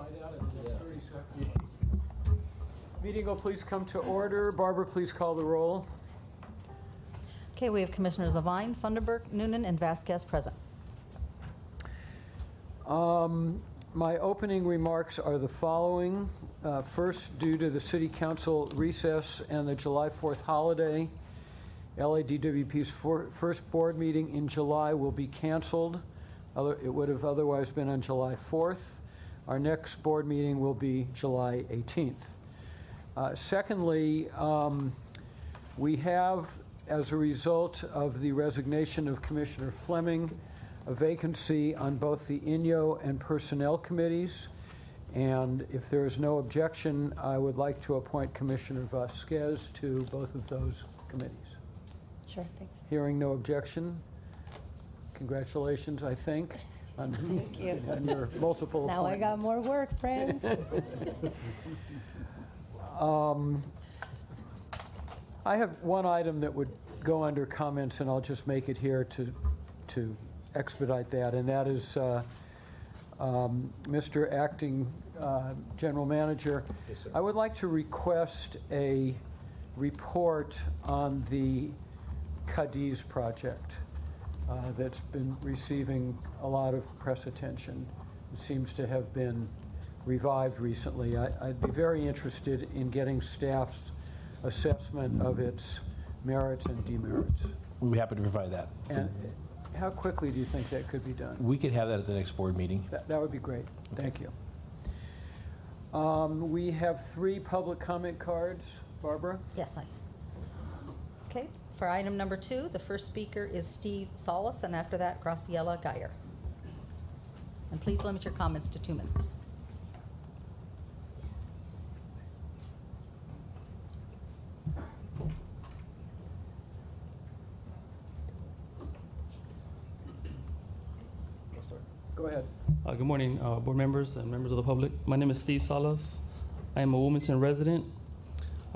find out in 30 seconds. Meeting will please come to order. Barbara, please call the roll. Okay, we have Commissioners Levine, Funderburk, Noonan, and Vasquez present. My opening remarks are the following. First, due to the City Council recess and the July 4th holiday, LADWP's first board meeting in July will be canceled. It would have otherwise been on July 4th. Our next board meeting will be July 18th. Secondly, we have, as a result of the resignation of Commissioner Fleming, a vacancy on both the INYO and Personnel Committees. And if there is no objection, I would like to appoint Commissioner Vasquez to both of those committees. Sure, thanks. Hearing no objection, congratulations, I think, on, Thank you. on your multiple Now I got more work, friends. I have one item that would go under comments, and I'll just make it here to expedite that, and that is Mr. Acting General Manager. Yes, sir. I would like to request a report on the Cadiz project that's been receiving a lot of press attention. It seems to have been revived recently. I'd be very interested in getting staff's assessment of its merits and demerits. We'd be happy to provide that. And how quickly do you think that could be done? We could have that at the next board meeting. That would be great. Thank you. We have 3 public comment cards. Barbara? Yes, okay, for item number 2, the first speaker is Steve Salas, and after that, Graciela Geyer. And please limit your comments to 2 minutes. Go ahead. Good morning, board members and members of the public. My name is Steve Salas. I am a Wilmington resident.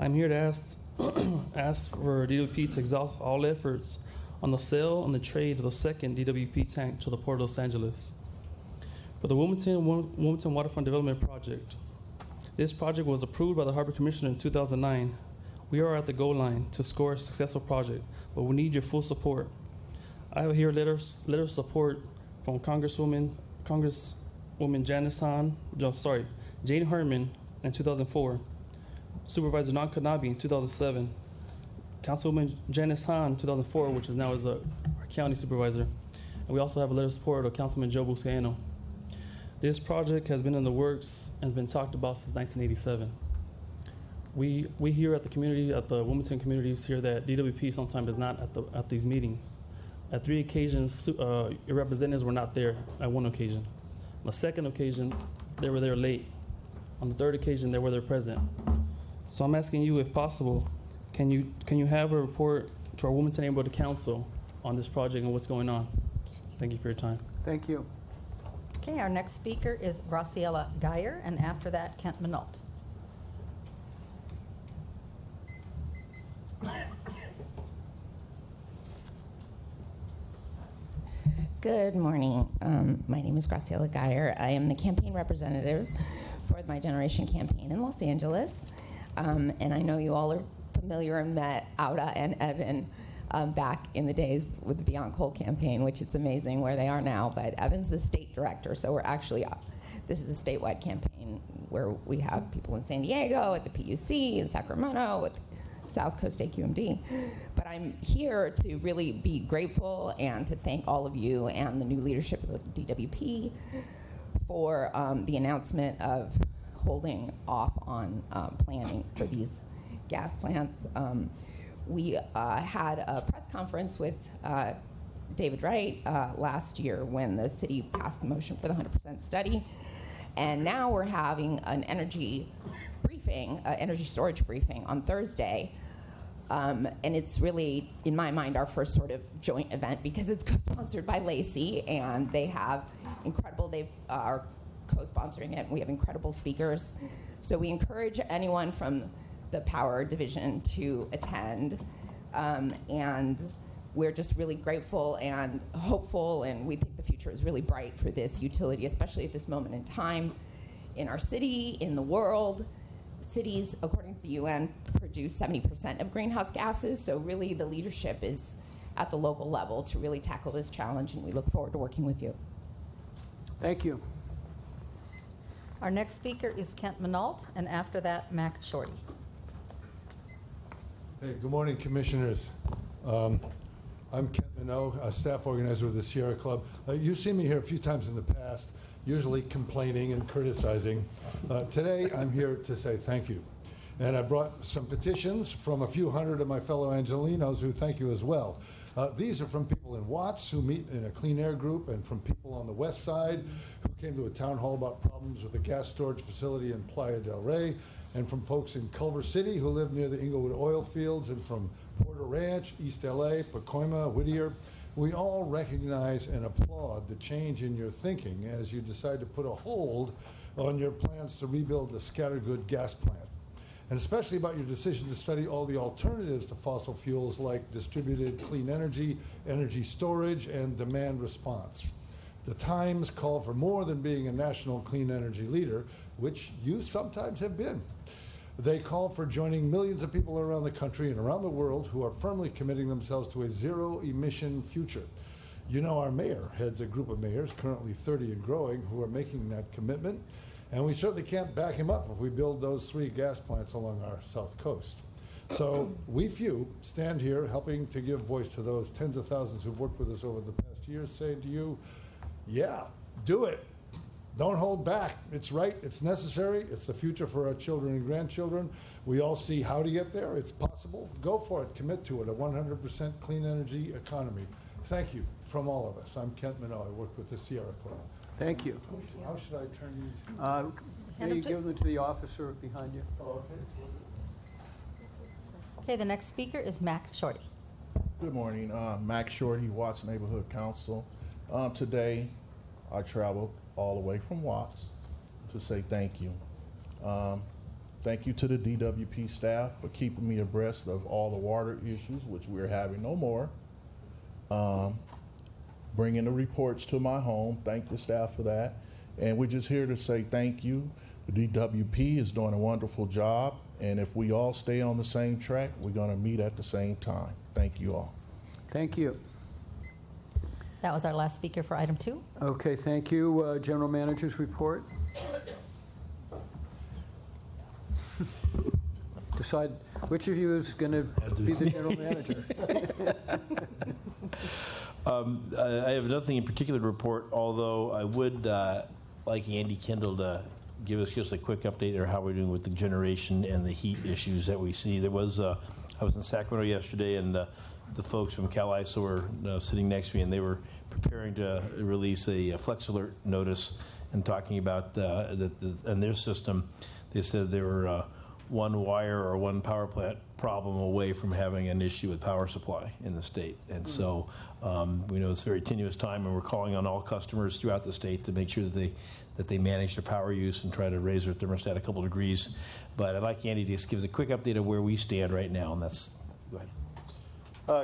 I'm here to ask for DWP to exhaust all efforts on the sale and the trade of the second DWP tank to the Port of Los Angeles. For the Wilmington Waterfront Development Project, this project was approved by the Harbor Commissioner in 2009. We are at the goal line to score a successful project, but we need your full support. I have here letters of support from Congresswoman Jane Herman in 2004, Supervisor Nan Kanabi in 2007, Councilwoman Janice Hahn in 2004, which is now as our county supervisor, and we also have a letter of support of Councilman Joe Buscaino. This project has been in the works and has been talked about since 1987. We here at the community, at the Wilmington communities, hear that DWP sometimes is not at these meetings. At 3 occasions, your representatives were not there at 1 occasion. On the 2nd occasion, they were there late. On the 3rd occasion, they were there present. So I'm asking you, if possible, can you have a report to our Wilmington Neighborhood Council on this project and what's going on? Thank you for your time. Thank you. Okay, our next speaker is Graciela Geyer, and after that, Kent Minalt. Good morning. My name is Graciela Geyer. I am the campaign representative for the My Generation campaign in Los Angeles. And I know you all are familiar and met Auda and Evan back in the days with the Beyond Coal campaign, which it's amazing where they are now. But Evan's the state director, so we're actually, this is a statewide campaign where we have people in San Diego, at the PUC, in Sacramento, with South Coast AQMD. But I'm here to really be grateful and to thank all of you and the new leadership of the DWP for the announcement of holding off on planning for these gas plants. We had a press conference with David Wright last year when the city passed the motion for the 100% study. And now we're having an energy briefing, energy storage briefing on Thursday. And it's really, in my mind, our first sort of joint event because it's co-sponsored by Lacey, and they have incredible, they are co-sponsoring it, and we have incredible speakers. So we encourage anyone from the Power Division to attend. And we're just really grateful and hopeful, and we think the future is really bright for this utility, especially at this moment in time. in our city, in the world. Cities, according to the UN, produce 70% of greenhouse gases, so really the leadership is at the local level to really tackle this challenge, and we look forward to working with you. Thank you. Our next speaker is Kent Minalt, and after that, Mac Shorty. Hey, good morning, Commissioners. I'm Kent Minot, a staff organizer with the Sierra Club. You've seen me here a few times in the past, usually complaining and criticizing. Today, I'm here to say thank you. And I brought some petitions from a few hundred of my fellow Angelenos who thank you as well. These are from people in Watts who meet in a clean air group, and from people on the west side who came to a town hall about problems with a gas storage facility in Playa del Rey, and from folks in Culver City who live near the Inglewood oil fields, and from Porter Ranch, East LA, Pacoima, Whittier. We all recognize and applaud the change in your thinking as you decide to put a hold on your plans to rebuild the Scattergood gas plant, and especially about your decision to study all the alternatives to fossil fuels like distributed clean energy, energy storage, and demand response. The times call for more than being a national clean energy leader, which you sometimes have been. They call for joining millions of people around the country and around the world who are firmly committing themselves to a zero-emission future. You know, our mayor heads a group of mayors, currently 30 and growing, who are making that commitment. And we certainly can't back him up if we build those 3 gas plants along our south coast. So we few stand here helping to give voice to those tens of thousands who've worked with us over the past years, saying to you, yeah, do it. Don't hold back. It's right. It's necessary. It's the future for our children and grandchildren. We all see how to get there. It's possible. Go for it. Commit to it. A 100% clean energy economy. Thank you from all of us. I'm Kent Minot. I work with the Sierra Club. Thank you. How should I turn these? Hand May them you to- give them to the officer behind you? Oh, okay. Okay, the next speaker is Mac Shorty. Good morning. Max Shorty, Watts Neighborhood Council. Today, I traveled all the way from Watts to say thank you. Thank you to the DWP staff for keeping me abreast of all the water issues, which we're having no more. Bringing the reports to my home. Thank the staff for that. And we're just here to say thank you. The DWP is doing a wonderful job. And if we all stay on the same track, we're going to meet at the same time. Thank you all. Thank you. That was our last speaker for item 2. Okay, thank you. General Manager's report. Decide which of you is going to be the general manager. I have nothing in particular to report, although I would like Andy Kendall to give us just a quick update on how we're doing with the generation and the heat issues that we see. There was, I was in Sacramento yesterday, and the folks from CalISO were sitting next to me, and they were preparing to release a Flex Alert notice and talking about in their system. They said they were one wire or one power plant problem away from having an issue with power supply in the state. And so we know it's a very tenuous time, and we're calling on all customers throughout the state to make sure that they manage their power use and try to raise their thermostat a couple degrees. But I'd like Andy to just give us a quick update of where we stand right now, and that's, go ahead.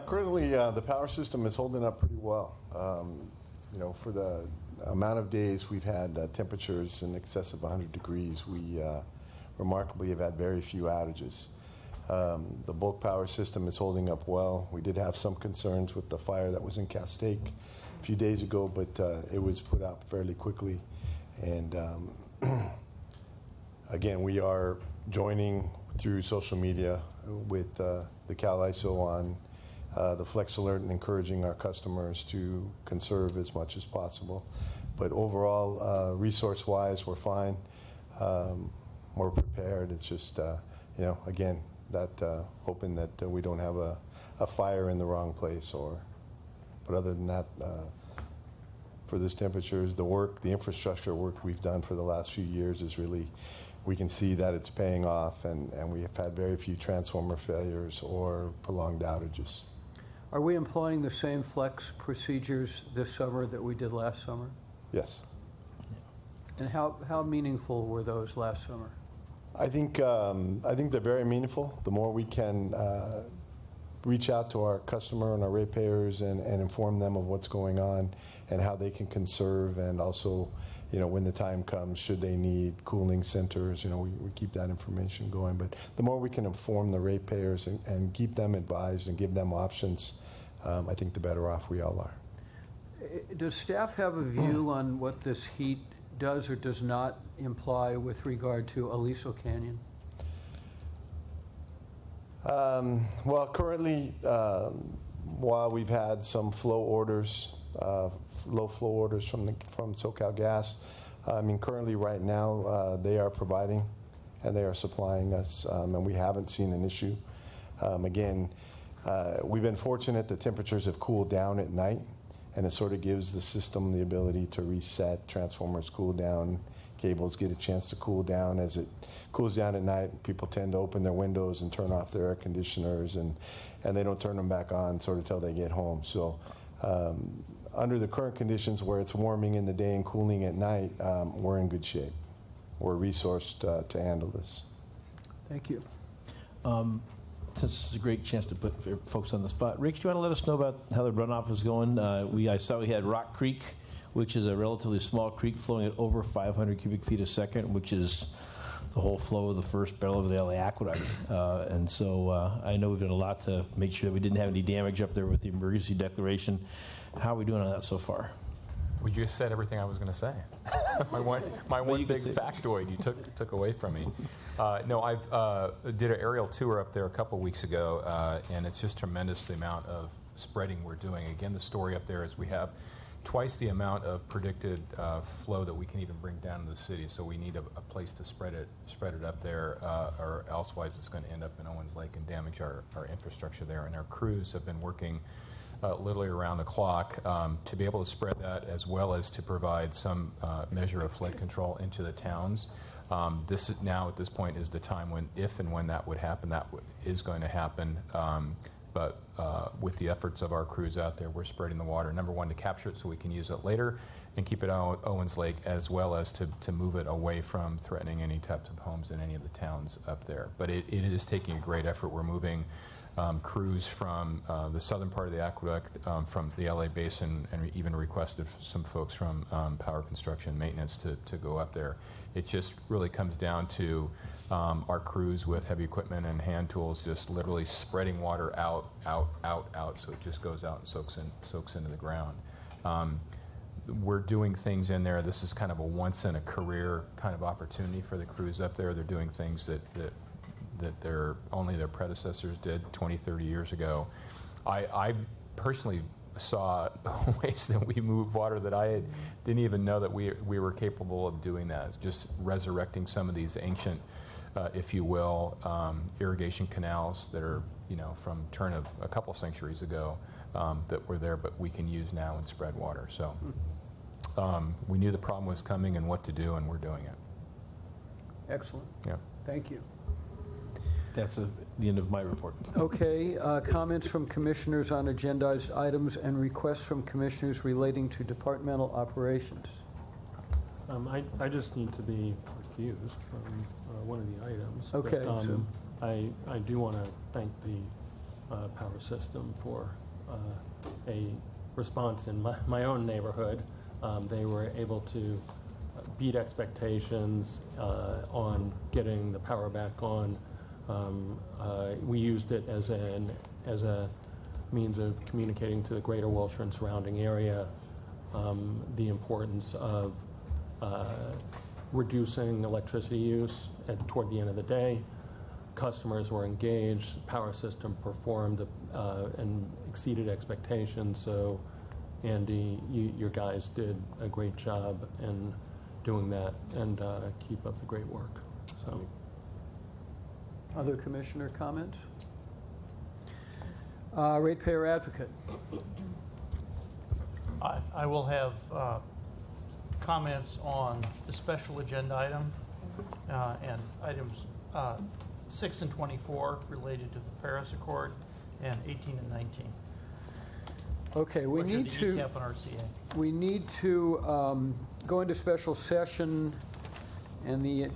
Currently, the power system is holding up pretty well. You know, for the amount of days we've had temperatures in excess of 100 degrees, we remarkably have had very few outages. The bulk power system is holding up well. We did have some concerns with the fire that was in Castaic a few days ago, but it was put out fairly quickly. And again, we are joining through social media with the CalISO on the Flex Alert and encouraging our customers to conserve as much as possible. But overall, resource-wise, we're fine. We're prepared. It's just, you know, again, that hoping that we don't have a fire in the wrong place. But other than that, for this temperatures, the work, the infrastructure work we've done for the last few years is really, we can see that it's paying off, and we have had very few transformer failures or prolonged outages. Are we employing the same flex procedures this summer that we did last summer? Yes. And how meaningful were those last summer? I think they're very meaningful. The more we can reach out to our customer and our ratepayers and inform them of what's going on and how they can conserve, and also when the time comes, should they need cooling centers, we keep that information going. But the more we can inform the ratepayers and keep them advised and give them options, I think the better off we all are. Does staff have a view on what this heat does or does not imply with regard to Aliso Canyon? Well, currently, while we've had some flow orders, low flow orders from SoCal Gas, currently right now they are providing and they are supplying us, and we haven't seen an issue. Again, we've been fortunate the temperatures have cooled down at night, and it sort of gives the system the ability to reset. Transformers cool down, cables get a chance to cool down. As it cools down at night, people tend to open their windows and turn off their air conditioners, and they don't turn them back on sort of till they get home. So under the current conditions where it's warming in the day and cooling at night, we're in good shape. We're resourced to handle this. Thank you. Since this is a great chance to put folks on the spot, Rick, do you want to let us know about how the runoff is going? I saw we had Rock Creek, which is a relatively small creek flowing at over 500 cubic feet a second, which is the whole flow of the first barrel of the LA Aqueduct. And so I know we've done a lot to make sure that we didn't have any damage up there with the emergency declaration. How are we doing on that so far? Well, you just said everything I was going to say. my one big factoid you took away from me. No, I've did an aerial tour up there a couple weeks ago, and it's just tremendous the amount of spreading we're doing. Again, the story up there is we have twice the amount of predicted flow that we can even bring down to the city. So we need a place to spread it up there, or elsewise it's going to end up in Owens Lake and damage our infrastructure there. And our crews have been working literally around the clock to be able to spread that, as well as to provide some measure of flood control into the towns. This is now, at this point, is the time when, if and when that would happen, that is going to happen. But with the efforts of our crews out there, we're spreading the water, number one, to capture it so we can use it later and keep it out Owens Lake, as well as to move it away from threatening any types of homes in any of the towns up there. But it is taking a great effort. We're moving crews from the southern part of the aqueduct, from the LA Basin, and even requested some folks from Power Construction Maintenance to go up there. It just really comes down to our crews with heavy equipment and hand tools just literally spreading water out, so it just goes out and soaks into the ground. We're doing things in there. This is kind of a once-in-a-career kind of opportunity for the crews up there. They're doing things that only their predecessors did 20, 30 years ago. I personally saw ways that we move water that I didn't even know that we were capable of doing that. It's just resurrecting some of these ancient, if you will, irrigation canals that are, from turn of a couple centuries ago, that were there, but we can use now and spread water. So we knew the problem was coming and what to do, and we're doing it. Excellent. Yeah. Thank you. That's the end of my report. Okay, comments from commissioners on agendized items and requests from commissioners relating to departmental operations. I just need to be recused from one of the items. Okay. But, So I do want to thank the power system for a response in my own neighborhood. They were able to beat expectations on getting the power back on. We used it as a means of communicating to the greater Wilshire and surrounding area the importance of reducing electricity use toward the end of the day. Customers were engaged, the power system performed and exceeded expectations. So Andy, your guys did a great job in doing that, and keep up the great work. So. Other commissioner comments? Ratepayer advocate. I will have comments on the special agenda item and items 6 and 24 related to the Paris Accord, and 18 and 19. Okay, we need to ECAP and RCA. We need to go into special session, and the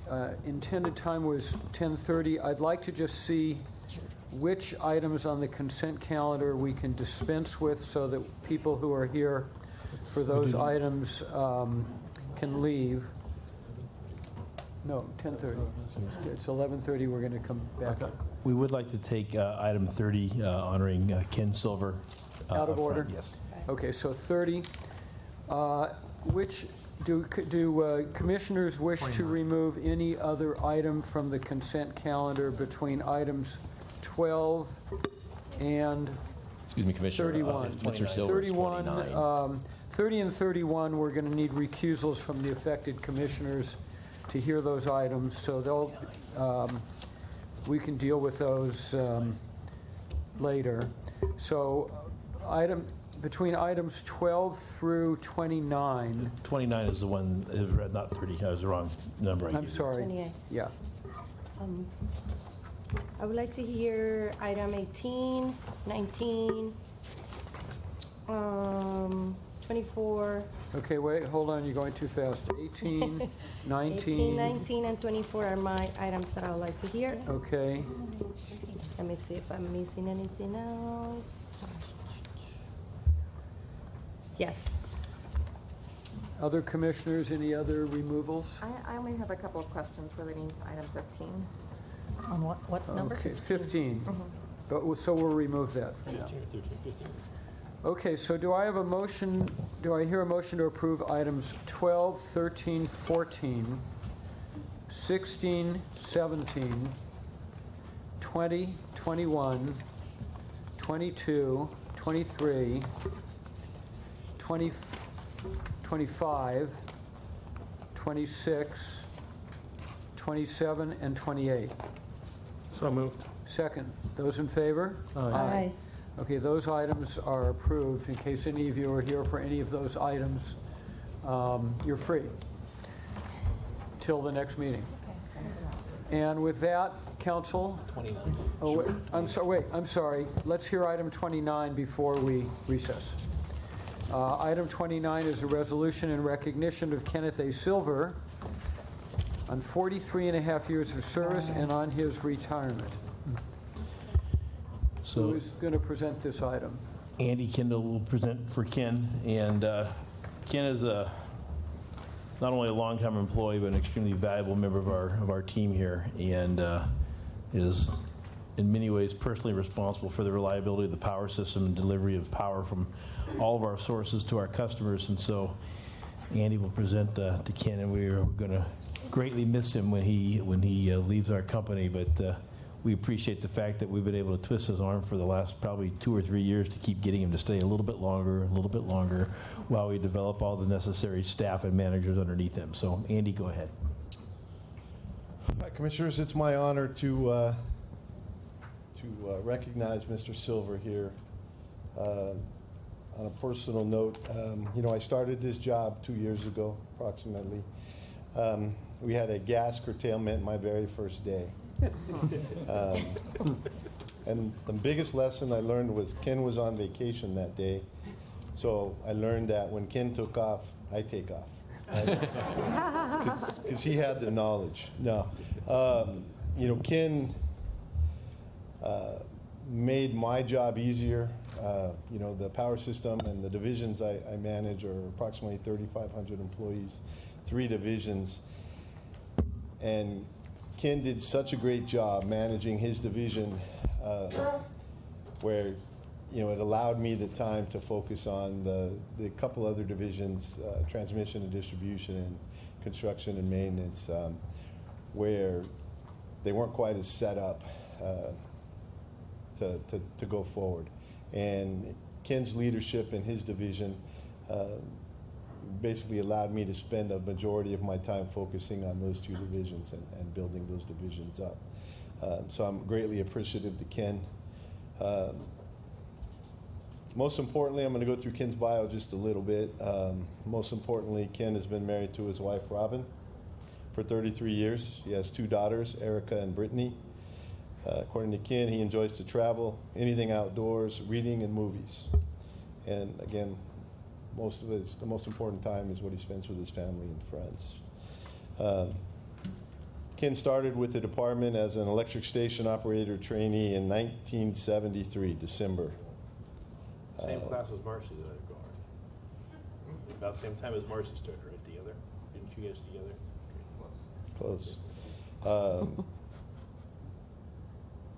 intended time was 10:30. I'd like to just see which items on the consent calendar we can dispense with, so that people who are here for those items can leave. No, 10:30. It's 11:30, we're going to come back. Okay. We would like to take item 30, honoring Ken Silver. Out of up front. order? Yes. Okay, so 30. Which, do commissioners wish to remove any other item from the consent calendar between items 12 and Excuse me, Commissioner. 31? Mr. Silver's 29. 30 and 31, we're going to need recusals from the affected commissioners to hear those items, so we can deal with those later. So between items 12 through 29, 29 is the one, not 30. I was the wrong number. I I'm gave you. sorry. 28. Yeah. I would like to hear item 18, 19, 24, Okay, wait, hold on, you're going too fast. 18, 19. 18, 19, and 24 are my items that I would like to hear. Okay, Let me see if I'm missing anything else. Yes. other commissioners, any other removals? I only have a couple of questions relating to item 15. On what number? Okay, 15. But, so we'll remove that for now. 15. Okay, so do I have a motion, do I hear a motion to approve items 12, 13, 14, 16, 17, 20, 21, 22, 23, 20, 25, 26, 27, and 28? So moved. Second. Those in favor? Aye. Okay, those items are approved. In case any of you are here for any of those items, you're free till the next meeting. And with that, council? 29. Oh, wait, I'm sorry. Let's hear item 29 before we recess. Item 29 is a resolution in recognition of Kenneth A. Silver on 43 and a half years of service and on his retirement. Who So is going to present this item? Andy Kendall will present for Ken, and Ken is not only a longtime employee, but an extremely valuable member of our team here, and is in many ways personally responsible for the reliability of the power system and delivery of power from all of our sources to our customers. And so Andy will present to Ken, and we are going to greatly miss him when he leaves our company, but we appreciate the fact that we've been able to twist his arm for the last probably 2 or 3 years to keep getting him to stay a little bit longer, while we develop all the necessary staff and managers underneath him. So Andy, go ahead. Hi, Commissioners. It's my honor to recognize Mr. Silver here. On a personal note, I started this job 2 years ago, approximately. We had a gas curtailment my very first day. And the biggest lesson I learned was Ken was on vacation that day. So I learned that when Ken took off, I take off. Because he had the knowledge. No. Ken made my job easier. The power system and the divisions I manage are approximately 3,500 employees, 3 divisions. And Ken did such a great job managing his division where, it allowed me the time to focus on the couple other divisions, transmission and distribution and construction and maintenance, where they weren't quite as set up to go forward. And Ken's leadership in his division basically allowed me to spend a majority of my time focusing on those 2 divisions and building those divisions up. So I'm greatly appreciative to Ken. Most importantly, I'm going to go through Ken's bio just a little bit. Most importantly, Ken has been married to his wife, Robin, for 33 years. He has 2 daughters, Erica and Brittany. According to Ken, he enjoys to travel, anything outdoors, reading, and movies. And again, the most important time is what he spends with his family and friends. Ken started with the department as an electric station operator trainee in 1973, December. Same class as Marcy that I guard. About the same time as Marcy started, right together? you guys together? Close.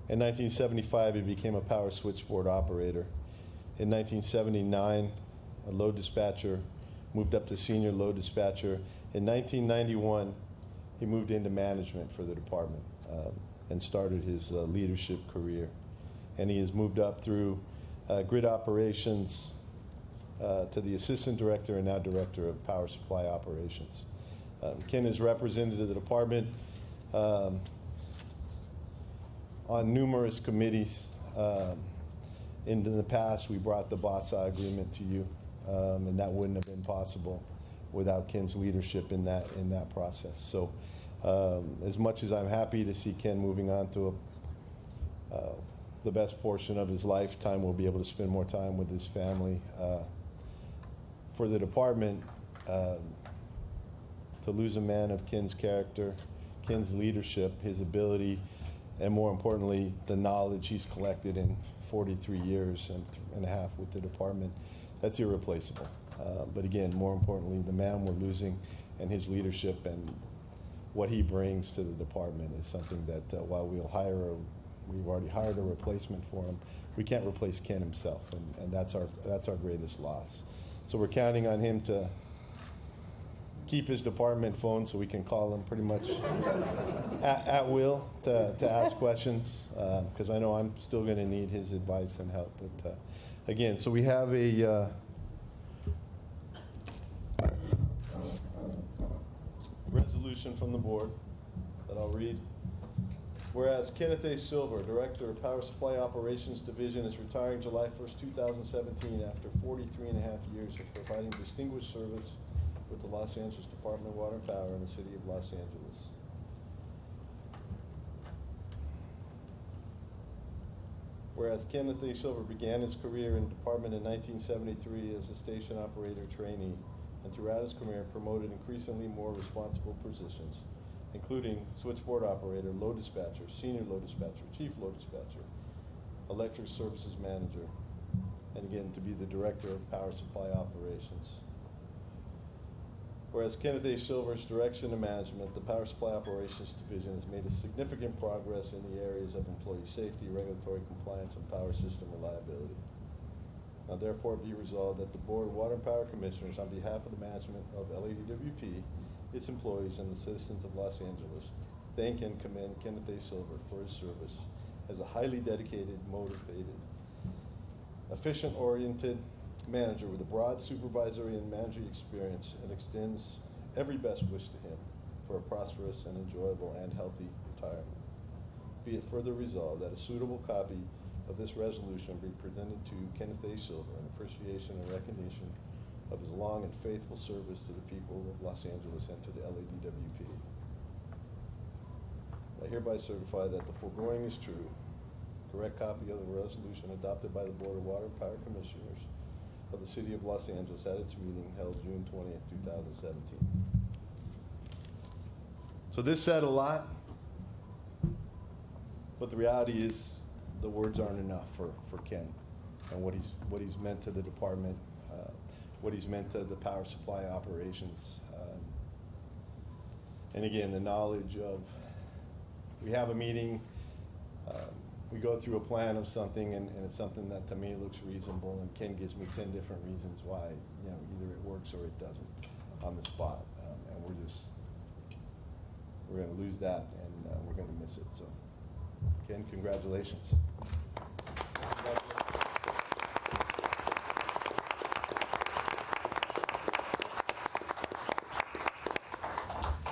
In 1975, he became a power switchboard operator. In 1979, a load dispatcher, moved up to senior load dispatcher. In 1991, he moved into management for the department and started his leadership career. And he has moved up through grid operations to the assistant director and now director of power supply operations. Ken has represented the department on numerous committees. In the past, we brought the BASA agreement to you, and that wouldn't have been possible without Ken's leadership in that process. So as much as I'm happy to see Ken moving on to the best portion of his lifetime, we'll be able to spend more time with his family. For the department, to lose a man of Ken's character, Ken's leadership, his ability, and more importantly, the knowledge he's collected in 43 years and a half with the department, that's irreplaceable. But again, more importantly, the man we're losing and his leadership and what he brings to the department is something that while we've already hired a replacement for him, we can't replace Ken himself, and that's our greatest loss. So we're counting on him to keep his department phone so we can call him pretty much at will to ask questions, because I know I'm still going to need his advice and help. But again, so we have a resolution from the board that I'll read. Whereas Kenneth A. Silver, Director of Power Supply Operations Division, is retiring July 1st, 2017 after 43 and a half years of providing distinguished service with the Los Angeles Department of Water and Power in the city of Los Angeles. Whereas Kenneth A. Silver began his career in the department in 1973 as a station operator trainee, and throughout his career promoted increasingly more responsible positions, including switchboard operator, load dispatcher, senior load dispatcher, chief load dispatcher, electric services manager, and again to be the director of power supply operations. Whereas Kenneth A. Silver's direction and management, the Power Supply Operations Division has made a significant progress in the areas of employee safety, regulatory compliance, and power system reliability. Now therefore be resolved that the Board of Water and Power Commissioners, on behalf of the management of LADWP, its employees, and the citizens of Los Angeles, thank and commend Kenneth A. Silver for his service as a highly dedicated, motivated, efficient-oriented manager with a broad supervisory and managerial experience, and extends every best wish to him for a prosperous and enjoyable and healthy retirement. Be it further resolved that a suitable copy of this resolution be presented to Kenneth A. Silver in appreciation and recognition of his long and faithful service to the people of Los Angeles and to the LADWP. I hereby certify that the foregoing is true. Correct copy of the resolution adopted by the Board of Water and Power Commissioners of the City of Los Angeles at its meeting held June 20th, 2017. So this said a lot, but the reality is the words aren't enough for Ken and what he's meant to the department, what he's meant to the power supply operations. And again, the knowledge of, we have a meeting, we go through a plan of something, and it's something that to me looks reasonable, and Ken gives me 10 different reasons why, either it works or it doesn't on the spot. And we're going to lose that, and we're going to miss it. So, Ken, congratulations.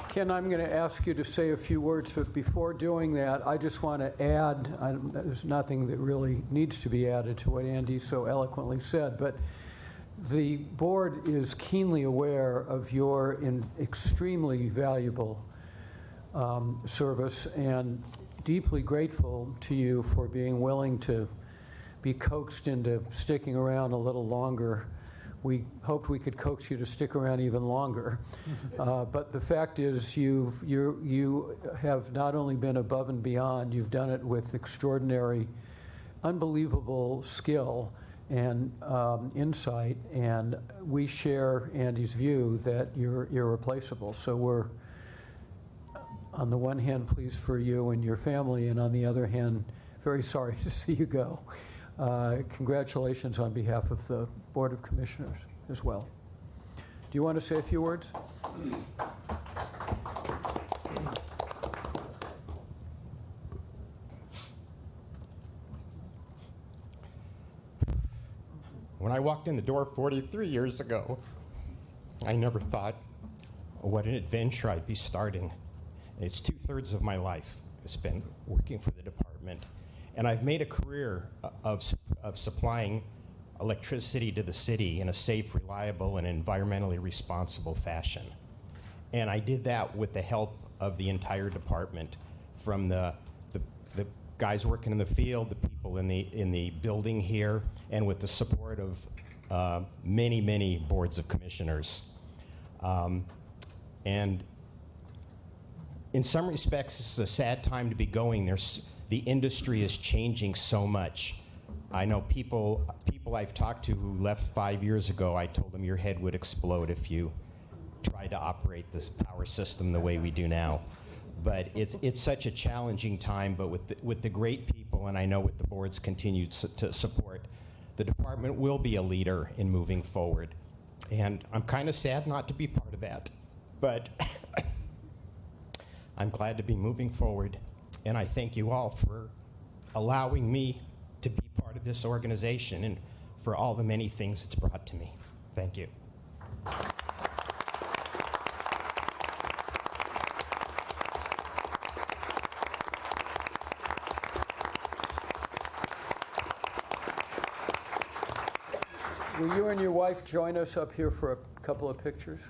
Ken, I'm going to ask you to say a few words, but before doing that, I just want to add, there's nothing that really needs to be added to what Andy so eloquently said, but the board is keenly aware of your extremely valuable service and deeply grateful to you for being willing to be coaxed into sticking around a little longer. We hoped we could coax you to stick around even longer. But the fact is you have not only been above and beyond, you've done it with extraordinary, unbelievable skill and insight, and we share Andy's view that you're irreplaceable. So we're, on the one hand, pleased for you and your family, and on the other hand, very sorry to see you go. Congratulations on behalf of the Board of Commissioners as well. Do you want to say a few words? When I walked in the door 43 years ago, I never thought what an adventure I'd be starting. It's 2/3 of my life I spent working for the department, and I've made a career of supplying electricity to the city in a safe, reliable, and environmentally responsible fashion. And I did that with the help of the entire department, from the guys working in the field, the people in the building here, and with the support of many, many boards of commissioners. And in some respects, this is a sad time to be going. The industry is changing so much. I know people I've talked to who left 5 years ago, I told them your head would explode if you tried to operate this power system the way we do now. But it's such a challenging time, but with the great people, and I know with the board's continued to support, the department will be a leader in moving forward. And I'm kind of sad not to be part of that, but I'm glad to be moving forward. And I thank you all for allowing me to be part of this organization and for all the many things it's brought to me. Thank you. Will you and your wife join us up here for a couple of pictures?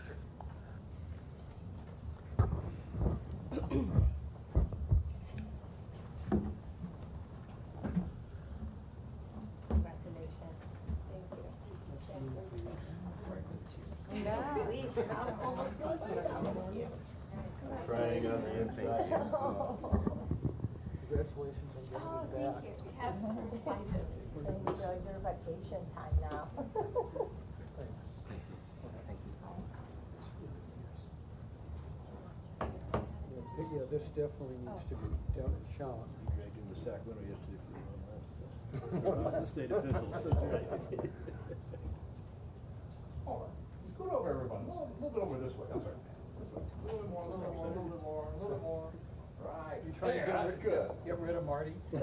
Crying on the inside. Congratulations on getting it back. Enjoy your vacation time now. Yeah, this definitely needs to be shown. Making the Sacramento yesterday for one last state officials, that's right. Hold on. Scoot over, everyone. A little bit over this way. I'm sorry. This way. A little bit more, a little bit more, a little bit more, a little bit more. Right. You trying to That's good. Get rid of Marty? No,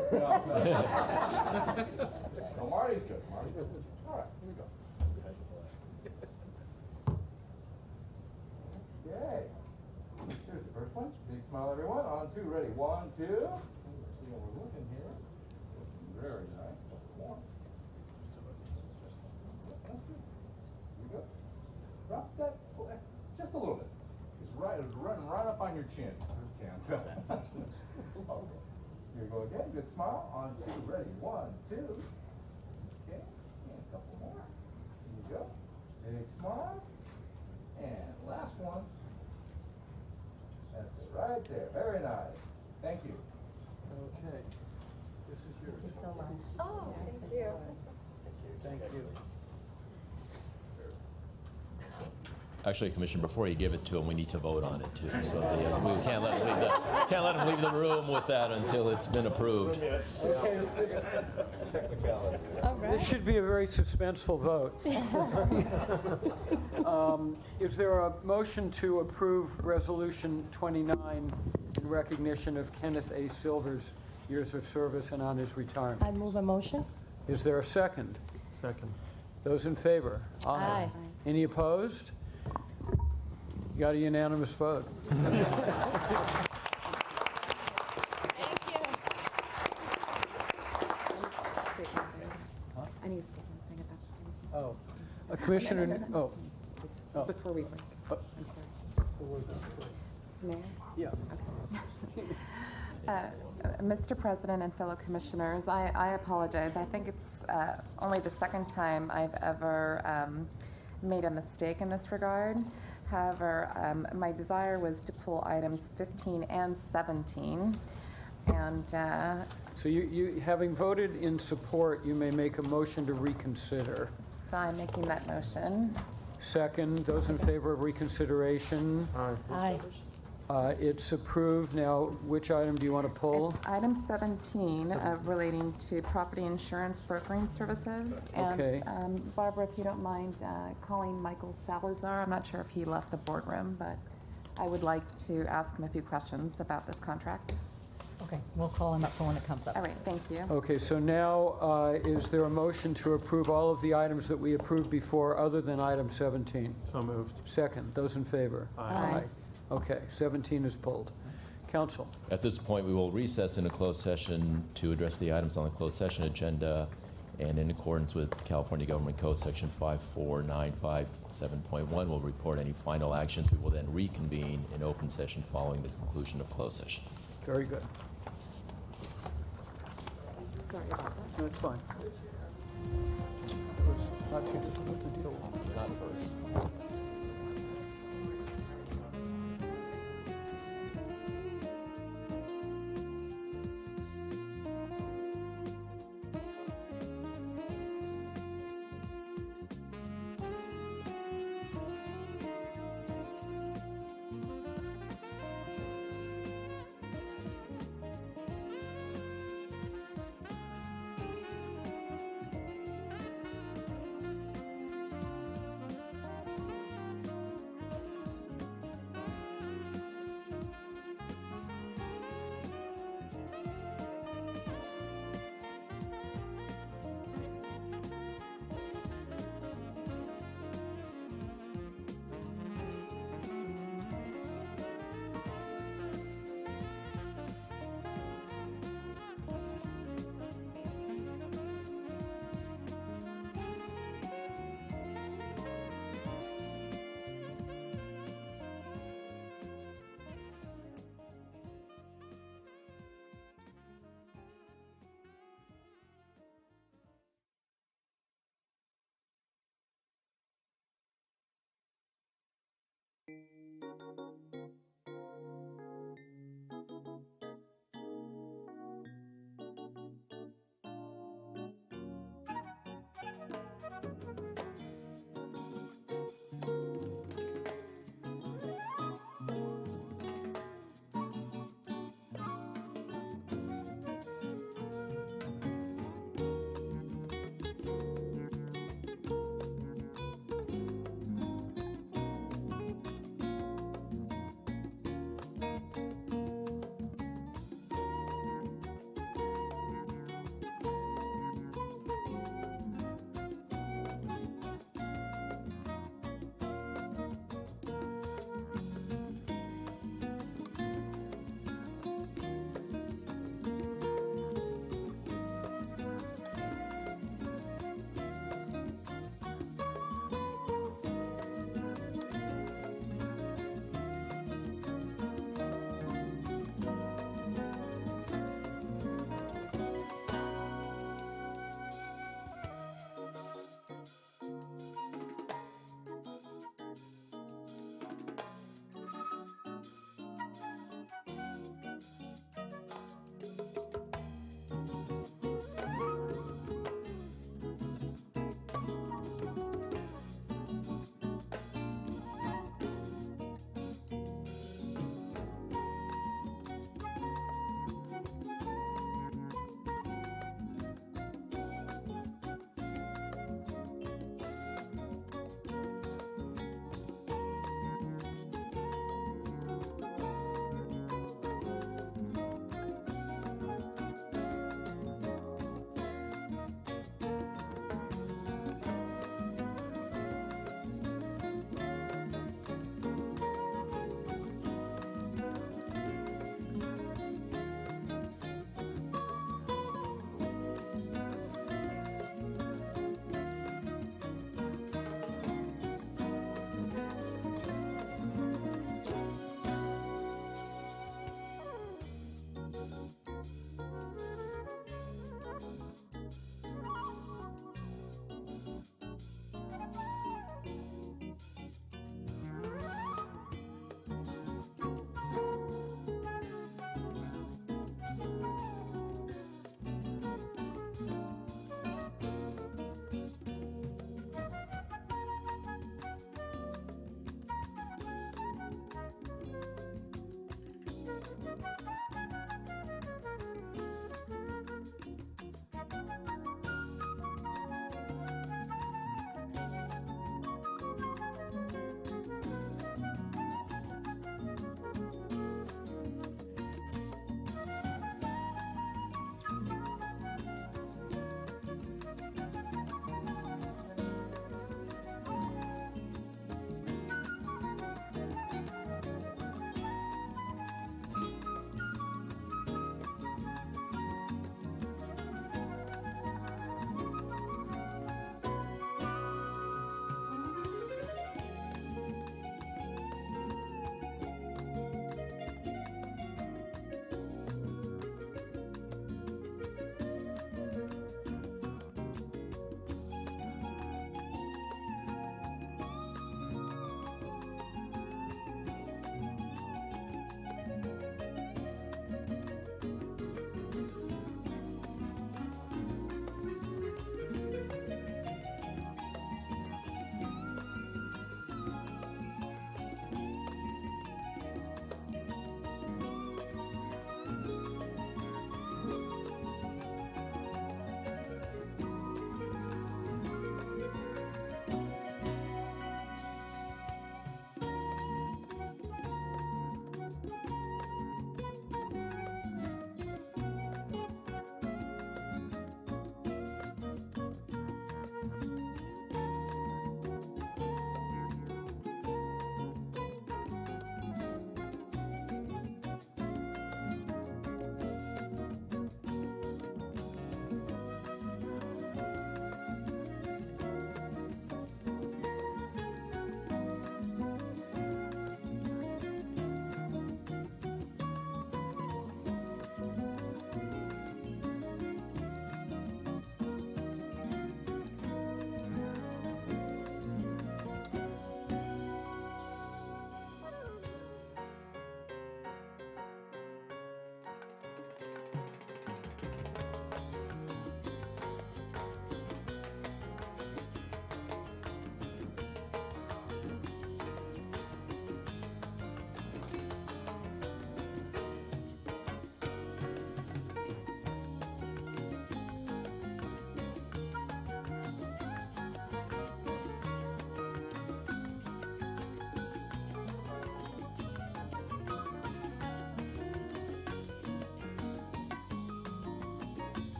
Marty's good. Marty's good. All right, here we go. Yay. Here's the first one. Big smile, everyone. On two, ready. 1, 2. Let's see what we're looking here. Very nice. One. That's good. Here we go. Drop that just a little bit. It's running right up on your chin. Okay. Here we go again. Good smile. On two, ready. 1, 2. Okay. And a couple more. Here we go. Big smile. And last one. That's it right there. Very nice. Thank you. Okay. This is yours. Thank you so much. Oh, thank you. Thank you. Actually, Commissioner, before you give it to him, we need to vote on it too. So we can't let him leave the room with that until it's been approved. Okay, this should be a very suspenseful vote. Is there a motion to approve Resolution 29 in recognition of Kenneth A. Silver's years of service and on his retirement? I move a motion. Is there a second? Second. Those in favor? Aye. Any opposed? You got a unanimous vote. I need a statement thing about Oh, Commissioner, oh. this before we break. I'm sorry. Mayor? Yeah. Okay. Mr. President and fellow commissioners, I apologize. I think it's only the second time I've ever made a mistake in this regard. However, my desire was to pull items 15 and 17 And So you, having voted in support, you may make a motion to reconsider. so I'm making that motion. Second, those in favor of reconsideration? Aye. It's approved. Now, which item do you want to pull? It's item 17 relating to property insurance brokering services. Okay. And Barbara, if you don't mind calling Michael Salazar, I'm not sure if he left the boardroom, but I would like to ask him a few questions about this contract. Okay, we'll call him up for when it comes up. All right, thank you. Okay, so now, is there a motion to approve all of the items that we approved before, other than item 17? So moved. Second, those in favor? Aye. Okay, 17 is pulled. Council, At this point, we will recess in a closed session to address the items on the closed session agenda, and in accordance with California Government Code Section 54957.1, we'll report any final actions. We will then reconvene in open session following the conclusion of closed session. very good. Sorry about that. No, it's fine. It was not too difficult to deal with. Not first.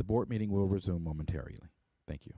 The board meeting will resume momentarily. Thank you.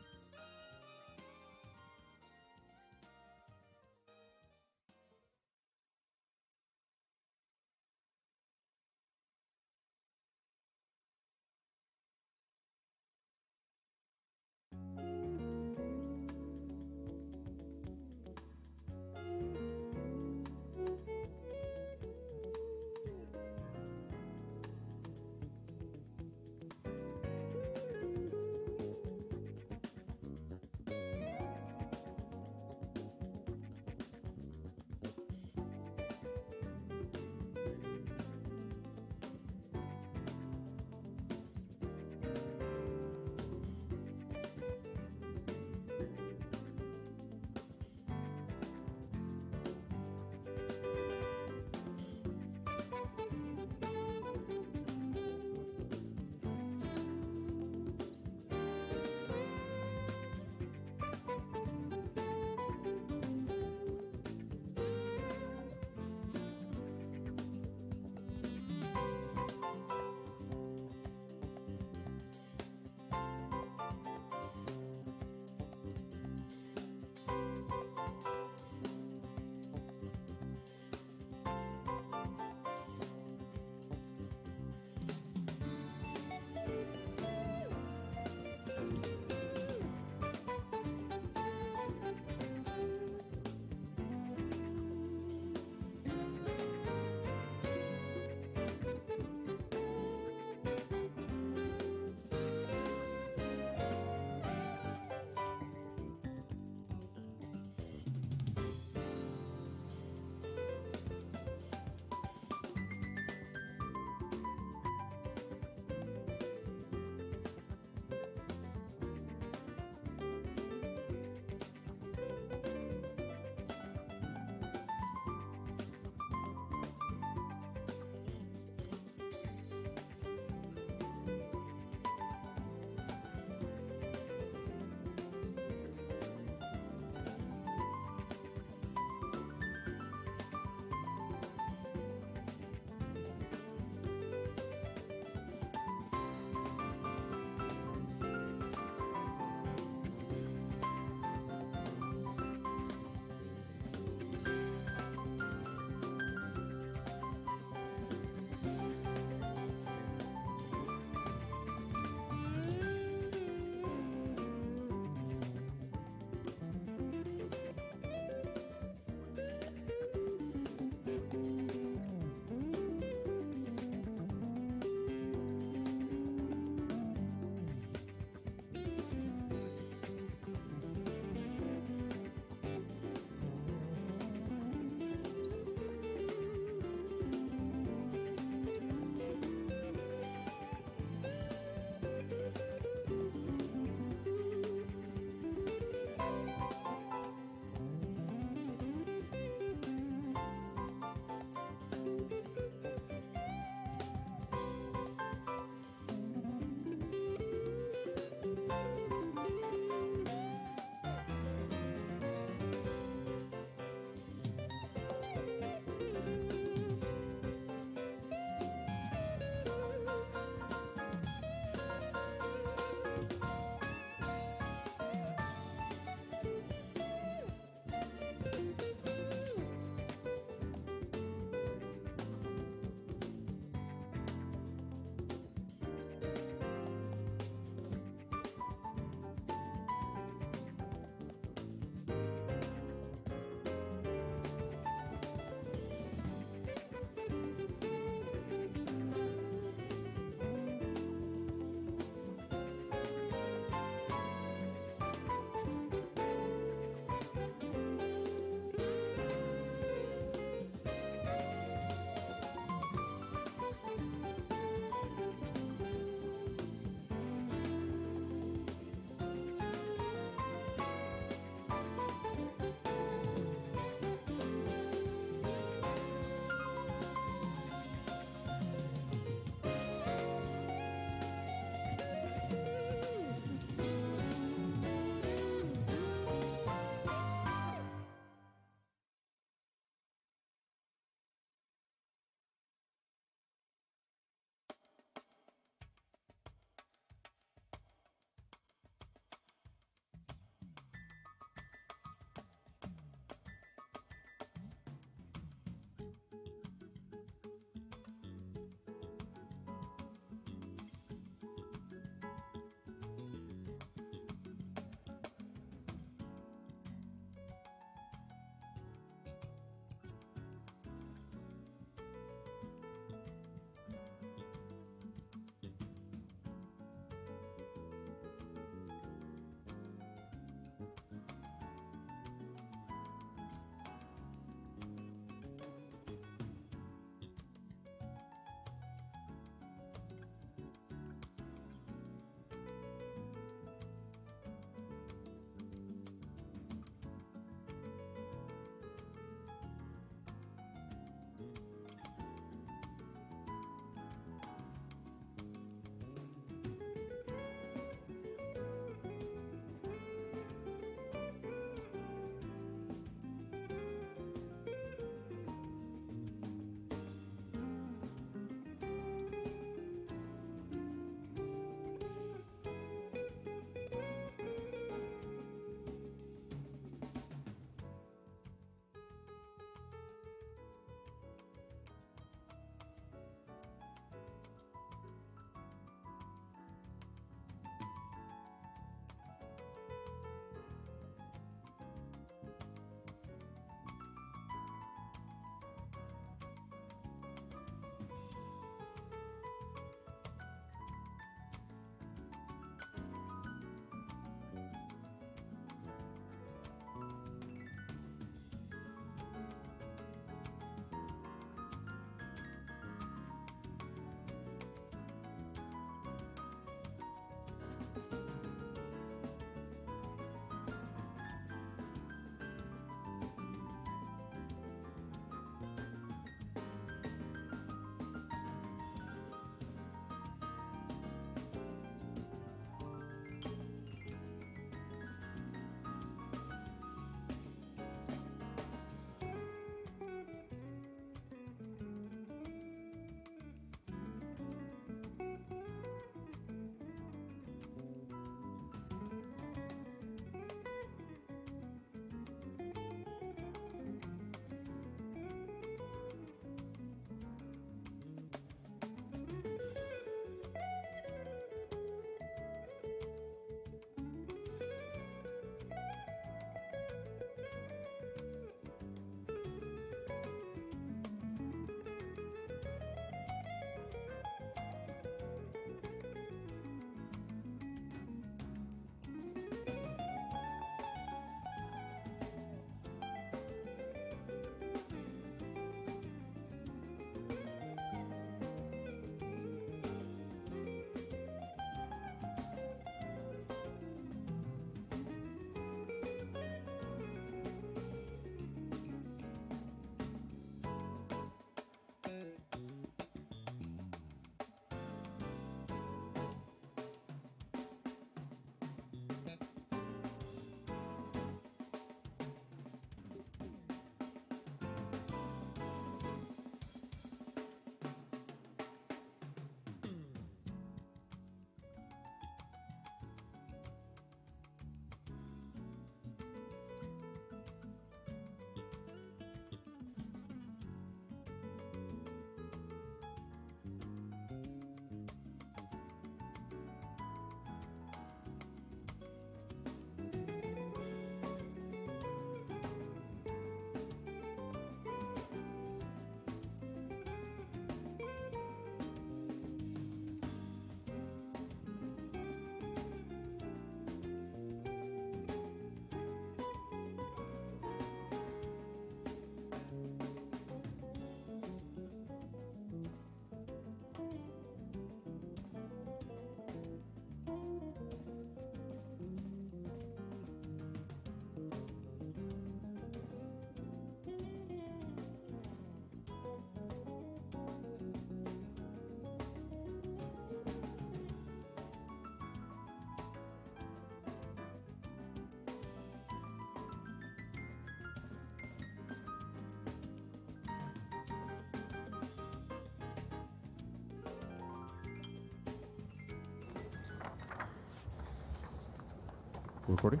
Recording.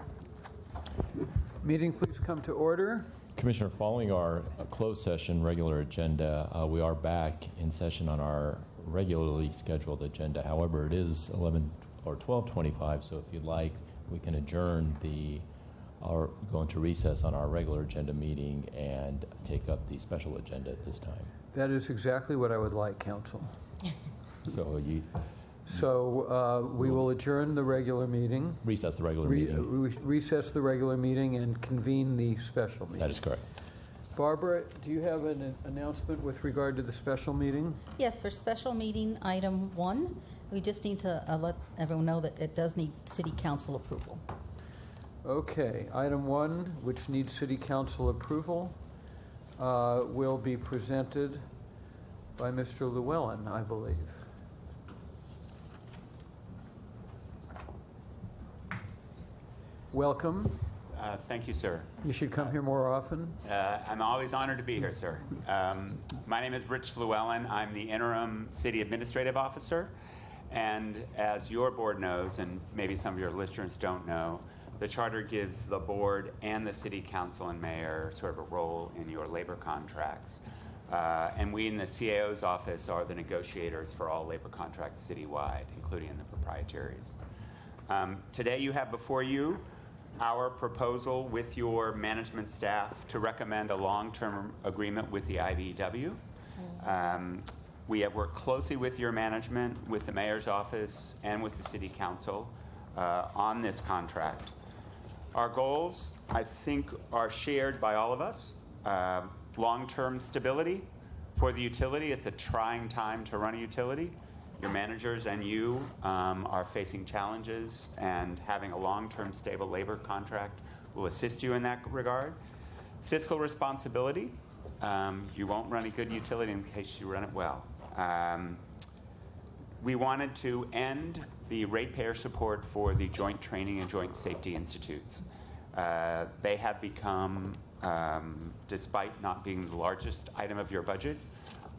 Meeting, please come to order. Commissioner, following our closed session regular agenda, we are back in session on our regularly scheduled agenda. However, it is 11 or 12:25, so if you'd like, we can adjourn or go into recess on our regular agenda meeting and take up the special agenda at this time. That is exactly what I would like, Council. So we will adjourn the regular meeting. Recess the regular meeting. Recess the regular meeting and convene the special meeting. That is correct. Barbara, do you have an announcement with regard to the special meeting? Yes, for special meeting item 1, we just need to let everyone know that it does need city council approval. Okay, item 1, which needs city council approval, will be presented by Mr. Llewellyn, I believe. Welcome. Thank you, sir. You should come here more often. I'm always honored to be here, sir. My name is Rich Llewellyn. I'm the interim city administrative officer. And as your board knows, and maybe some of your listeners don't know, the charter gives the board and the city council and mayor sort of a role in your labor contracts. And we in the CAO's office are the negotiators for all labor contracts citywide, including in the proprietaries. Today you have before you our proposal with your management staff to recommend a long-term agreement with the IBEW. We have worked closely with your management, with the mayor's office, and with the city council on this contract. Our goals, I think, are shared by all of us. Long-term stability for the utility. It's a trying time to run a utility. Your managers and you are facing challenges, and having a long-term stable labor contract will assist you in that regard. Fiscal responsibility. You won't run a good utility in case you run it well. We wanted to end the ratepayer support for the Joint Training and Joint Safety Institutes. They have become, despite not being the largest item of your budget,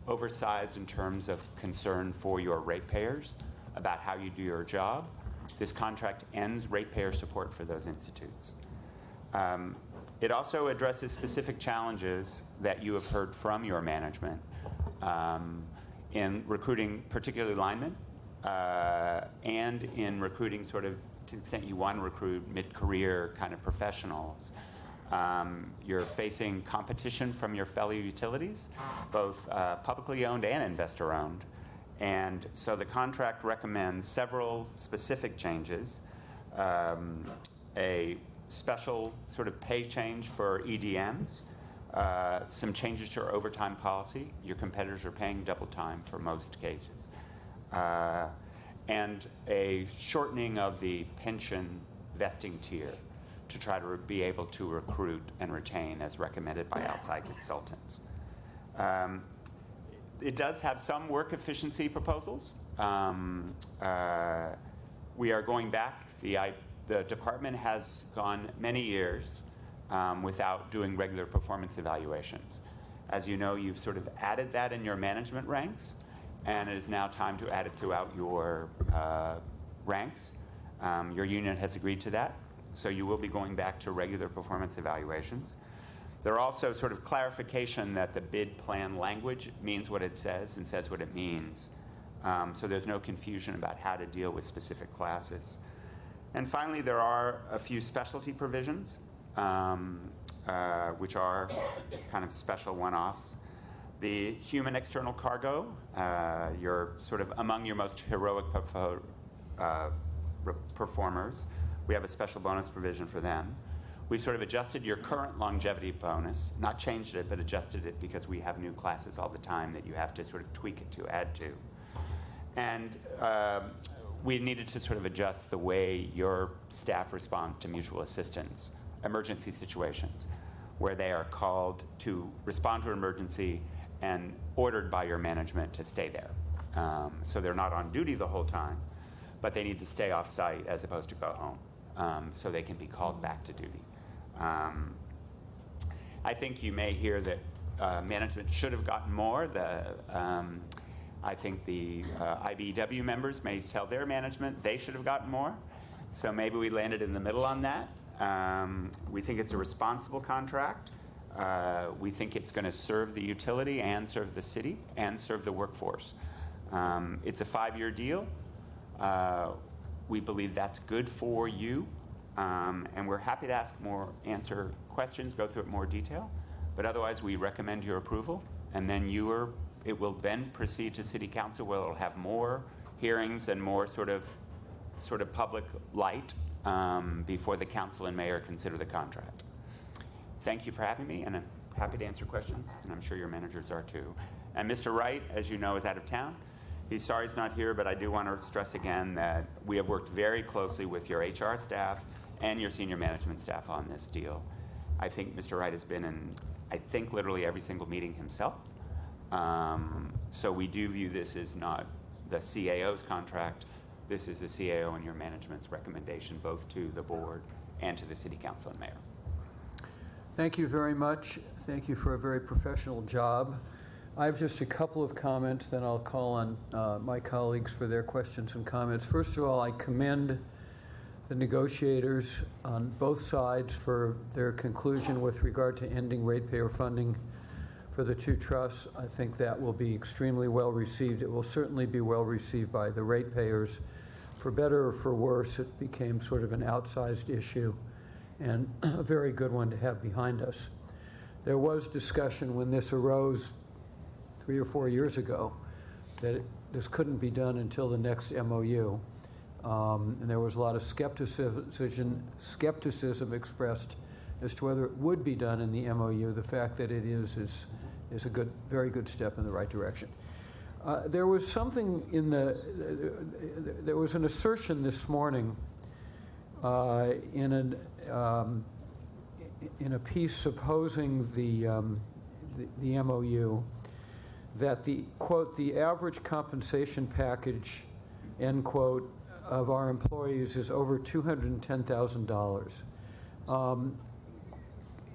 oversized in terms of concern for your ratepayers about how you do your job. This contract ends ratepayer support for those institutes. It also addresses specific challenges that you have heard from your management in recruiting particularly linemen and in recruiting sort of, to the extent you want to recruit mid-career kind of professionals. You're facing competition from your fellow utilities, both publicly owned and investor owned. And so the contract recommends several specific changes. A special sort of pay change for EDMs, some changes to our overtime policy. Your competitors are paying double time for most cases. And a shortening of the pension vesting tier to try to be able to recruit and retain as recommended by outside consultants. It does have some work efficiency proposals. We are going back. The department has gone many years without doing regular performance evaluations. As you know, you've sort of added that in your management ranks, and it is now time to add it throughout your ranks. Your union has agreed to that. So you will be going back to regular performance evaluations. There are also sort of clarification that the bid plan language means what it says and says what it means. So there's no confusion about how to deal with specific classes. And finally, there are a few specialty provisions, which are kind of special one-offs. The human external cargo, you're sort of among your most heroic performers. We have a special bonus provision for them. We've sort of adjusted your current longevity bonus, not changed it, but adjusted it because we have new classes all the time that you have to sort of tweak it to, add to. And we needed to sort of adjust the way your staff respond to mutual assistance, emergency situations, where they are called to respond to an emergency and ordered by your management to stay there. So they're not on duty the whole time, but they need to stay off site as opposed to go home. So they can be called back to duty. I think you may hear that management should have gotten more. I think the IBEW members may tell their management they should have gotten more. So maybe we landed in the middle on that. We think it's a responsible contract. We think it's going to serve the utility and serve the city and serve the workforce. It's a 5-year deal. We believe that's good for you. And we're happy to answer questions, go through it in more detail. But otherwise, we recommend your approval. And then it will then proceed to City Council, where it'll have more hearings and more sort of public light before the council and mayor consider the contract. Thank you for having me, and I'm happy to answer questions, and I'm sure your managers are too. And Mr. Wright, as you know, is out of town. He's sorry he's not here, but I do want to stress again that we have worked very closely with your HR staff and your senior management staff on this deal. I think Mr. Wright has been in, I think, literally every single meeting himself. So we do view this as not the CAO's contract. This is the CAO and your management's recommendation, both to the board and to the city council and mayor. Thank you very much. Thank you for a very professional job. I have just a couple of comments, then I'll call on my colleagues for their questions and comments. First of all, I commend the negotiators on both sides for their conclusion with regard to ending ratepayer funding for the two trusts. I think that will be extremely well received. It will certainly be well received by the ratepayers. For better or for worse, it became sort of an outsized issue and a very good one to have behind us. There was discussion when this arose 3 or 4 years ago that this couldn't be done until the next MOU. And there was a lot of skepticism expressed as to whether it would be done in the MOU. The fact that it is a good, very good step in the right direction. There was something there was an assertion this morning in a piece supposing the MOU that the, quote, the average compensation package, end quote, of our employees is over $210,000.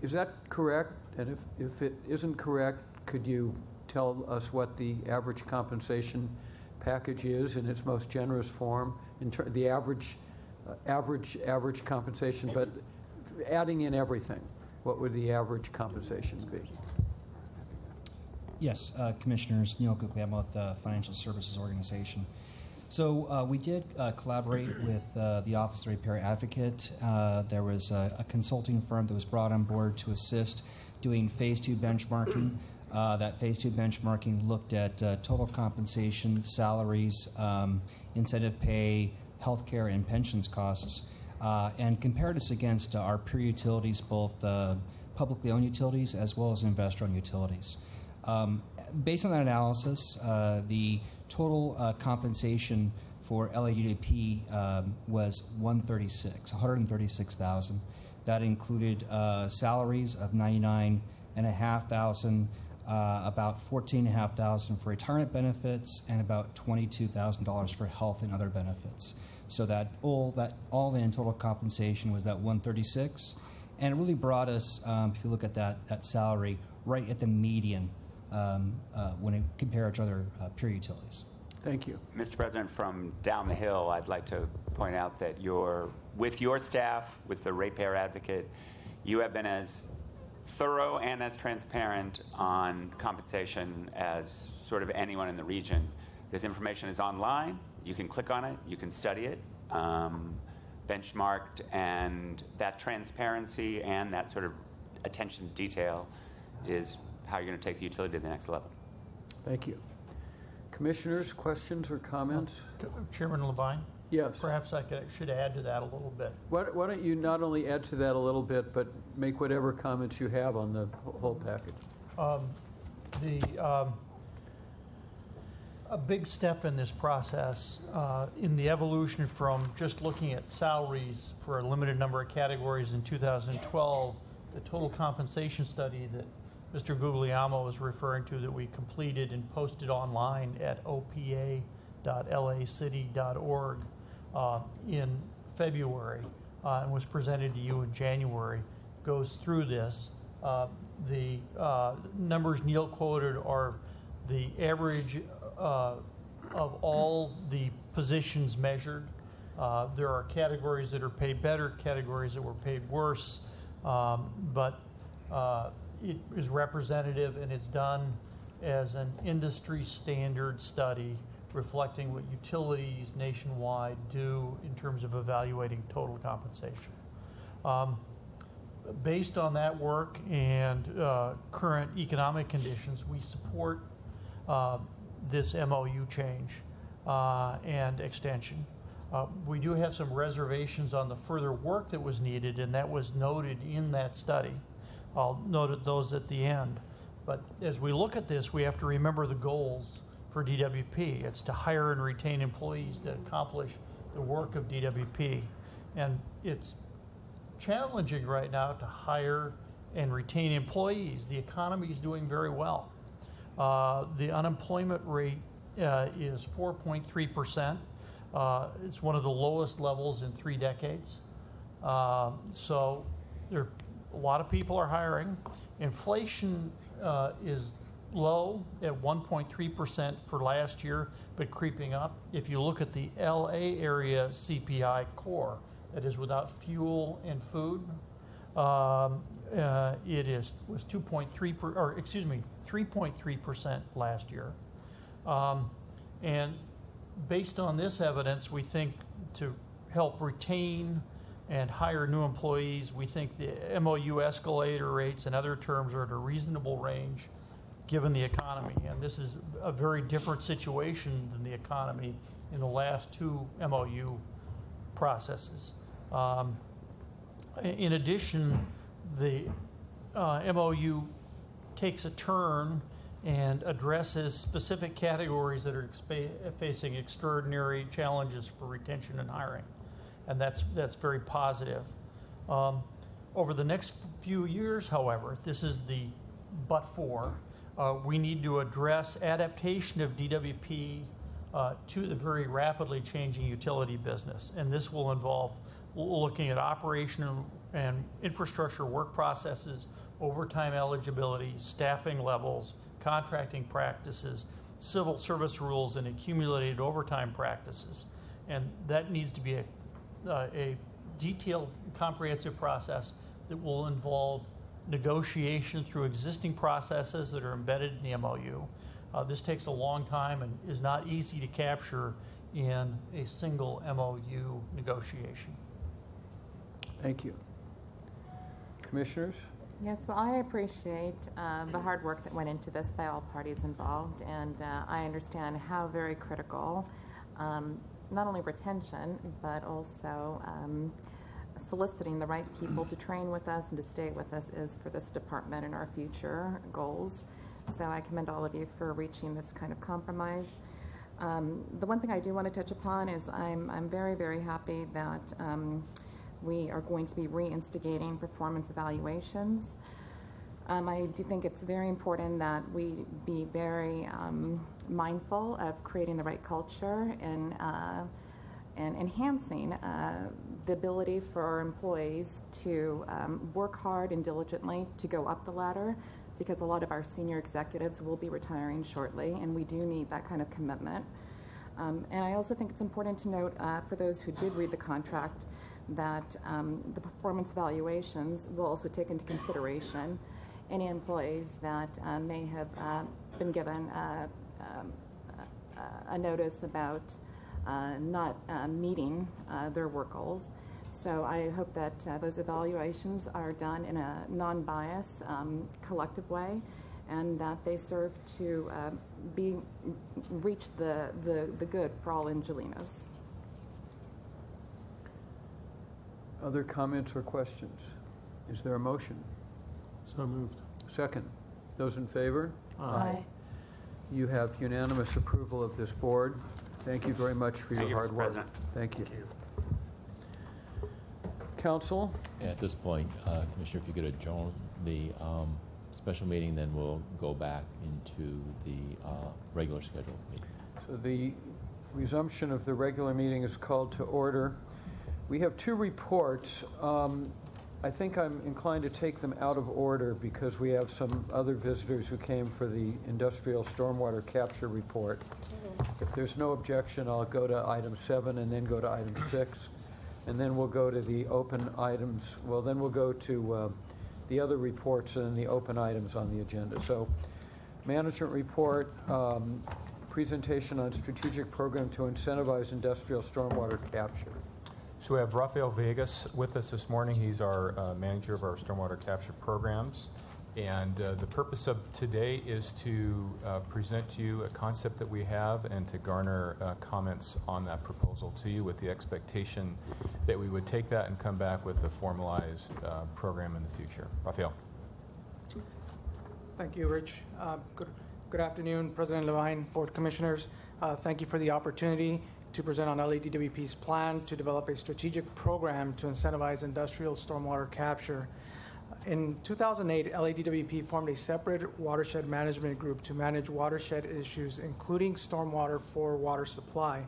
Is that correct? And if it isn't correct, could you tell us what the average compensation package is in its most generous form, the average compensation, but adding in everything, what would the average compensation be? Yes, Commissioners, Neil Gookley, I'm with the Financial Services Organization. So we did collaborate with the Office of the Ratepayer Advocate. There was a consulting firm that was brought on board to assist doing Phase 2 benchmarking. That Phase 2 benchmarking looked at total compensation, salaries, incentive pay, healthcare, and pensions costs, and compared us against our peer utilities, both publicly owned utilities as well as investor-owned utilities. Based on that analysis, the total compensation for LADWP was $136,000. That included salaries of $99,500, about $14,500 for retirement benefits, and about $22,000 for health and other benefits. So that all-in total compensation was that $136,000, and it really brought us, if you look at that salary, right at the median when it compared to other peer utilities. Thank you. Mr. President, from down the hill, I'd like to point out that with your staff, with the Ratepayer Advocate, you have been as thorough and as transparent on compensation as sort of anyone in the region. This information is online. You can click on it. You can study it, benchmarked, and that transparency and that sort of attention to detail is how you're going to take the utility to the next level. Thank you. Commissioners, questions or comments? Chairman Levine? Yes. Perhaps I should add to that a little bit. Why don't you not only add to that a little bit, but make whatever comments you have on the whole package? A big step in this process, in the evolution from just looking at salaries for a limited number of categories in 2012, the total compensation study that Mr. Guglielmo was referring to that we completed and posted online at opa.lacity.org in February and was presented to you in January, goes through this. The numbers Neil quoted are the average of all the positions measured. There are categories that are paid better, categories that were paid worse, but it is representative, and it's done as an industry standard study reflecting what utilities nationwide do in terms of evaluating total compensation. Based on that work and current economic conditions, we support this MOU change and extension. We do have some reservations on the further work that was needed, and that was noted in that study. I'll note those at the end. But as we look at this, we have to remember the goals for DWP. It's to hire and retain employees that accomplish the work of DWP. And it's challenging right now to hire and retain employees. The economy is doing very well. The unemployment rate is 4.3%. It's one of the lowest levels in 3 decades. So there, a lot of people are hiring. Inflation is low at 1.3% for last year, but creeping up. If you look at the LA area CPI core, that is without fuel and food, it was 3.3% last year. And based on this evidence, we think to help retain and hire new employees, we think the MOU escalator rates and other terms are at a reasonable range given the economy. And this is a very different situation than the economy in the last 2 MOU processes. In addition, the MOU takes a turn and addresses specific categories that are facing extraordinary challenges for retention and hiring. And that's very positive. Over the next few years, however, this is the but for, we need to address adaptation of DWP to the very rapidly changing utility business. And this will involve looking at operation and infrastructure work processes, overtime eligibility, staffing levels, contracting practices, civil service rules, and accumulated overtime practices. And that needs to be a detailed, comprehensive process that will involve negotiation through existing processes that are embedded in the MOU. This takes a long time and is not easy to capture in a single MOU negotiation. Thank you. Commissioners? Yes, well, I appreciate the hard work that went into this by all parties involved, and I understand how very critical not only retention, but also soliciting the right people to train with us and to stay with us is for this department and our future goals. So I commend all of you for reaching this kind of compromise. The one thing I do want to touch upon is I'm very, very happy that we are going to be reinstigating performance evaluations. I do think it's very important that we be very mindful of creating the right culture and enhancing the ability for our employees to work hard and diligently to go up the ladder, because a lot of our senior executives will be retiring shortly, and we do need that kind of commitment. And I also think it's important to note for those who did read the contract that the performance evaluations will also take into consideration any employees that may have been given a notice about not meeting their work goals. So I hope that those evaluations are done in a non-biased, collective way, and that they serve to reach the good for all Angelinas. Other comments or questions? Is there a motion? So moved. Second. Those in favor? Aye. You have unanimous approval of this board. Thank you very much for your hard Mr. work. President. Thank you. Council? At this point, Commissioner, if you could adjourn the special meeting, then we'll go back into the regular scheduled meeting. So the resumption of the regular meeting is called to order. We have 2 reports. I think I'm inclined to take them out of order because we have some other visitors who came for the industrial stormwater capture report. If there's no objection, I'll go to item 7 and then go to item 6. And then we'll go to the open items. Well, then we'll go to the other reports and the open items on the agenda. So, management report, presentation on strategic program to incentivize industrial stormwater capture. So we have Rafael Vegas with us this morning. He's our manager of our stormwater capture programs. And the purpose of today is to present to you a concept that we have and to garner comments on that proposal to you with the expectation that we would take that and come back with a formalized program in the future. Rafael. Thank you, Rich. Good afternoon, President Levine, Board Commissioners. Thank you for the opportunity to present on LADWP's plan to develop a strategic program to incentivize industrial stormwater capture. In 2008, LADWP formed a separate watershed management group to manage watershed issues, including stormwater for water supply.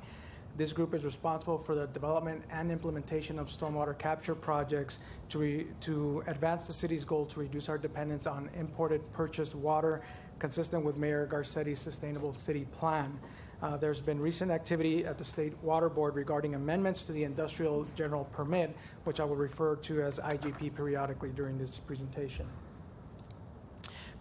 This group is responsible for the development and implementation of stormwater capture projects to advance the city's goal to reduce our dependence on imported purchased water, consistent with Mayor Garcetti's Sustainable City Plan. There's been recent activity at the State Water Board regarding amendments to the Industrial General Permit, which I will refer to as IGP periodically during this presentation.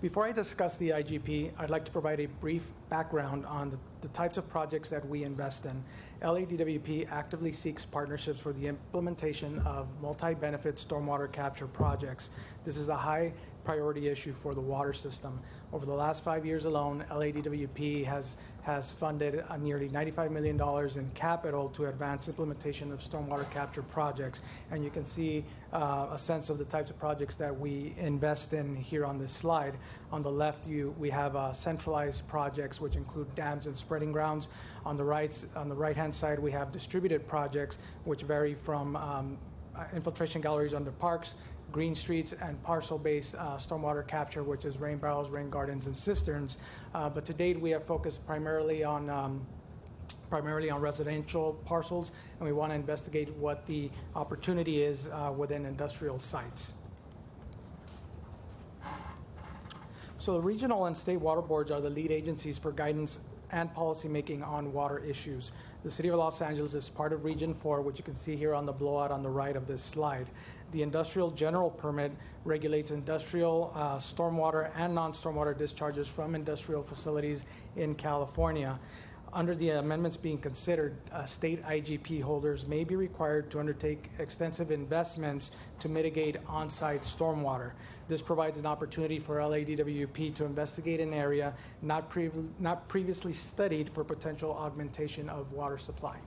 Before I discuss the IGP, I'd like to provide a brief background on the types of projects that we invest in. LADWP actively seeks partnerships for the implementation of multi-benefit stormwater capture projects. This is a high priority issue for the water system. Over the last 5 years alone, LADWP has funded nearly $95 million in capital to advance implementation of stormwater capture projects. And you can see a sense of the types of projects that we invest in here on this slide. On the left, we have centralized projects, which include dams and spreading grounds. On the right-hand side, we have distributed projects, which vary from infiltration galleries under parks, green streets, and parcel-based stormwater capture, which is rain barrels, rain gardens, and cisterns. But to date, we have focused primarily on residential parcels, and we want to investigate what the opportunity is within industrial sites. So the regional and state water boards are the lead agencies for guidance and policymaking on water issues. The City of Los Angeles is part of Region 4, which you can see here on the blowout on the right of this slide. The Industrial General Permit regulates industrial stormwater and non-stormwater discharges from industrial facilities in California. Under the amendments being considered, state IGP holders may be required to undertake extensive investments to mitigate on-site stormwater. This provides an opportunity for LADWP to investigate an area not previously studied for potential augmentation of water supply.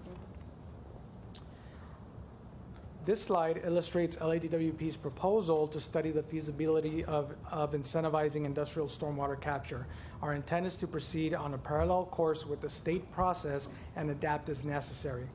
This slide illustrates LADWP's proposal to study the feasibility of incentivizing industrial stormwater capture. Our intent is to proceed on a parallel course with the state process and adapt as necessary.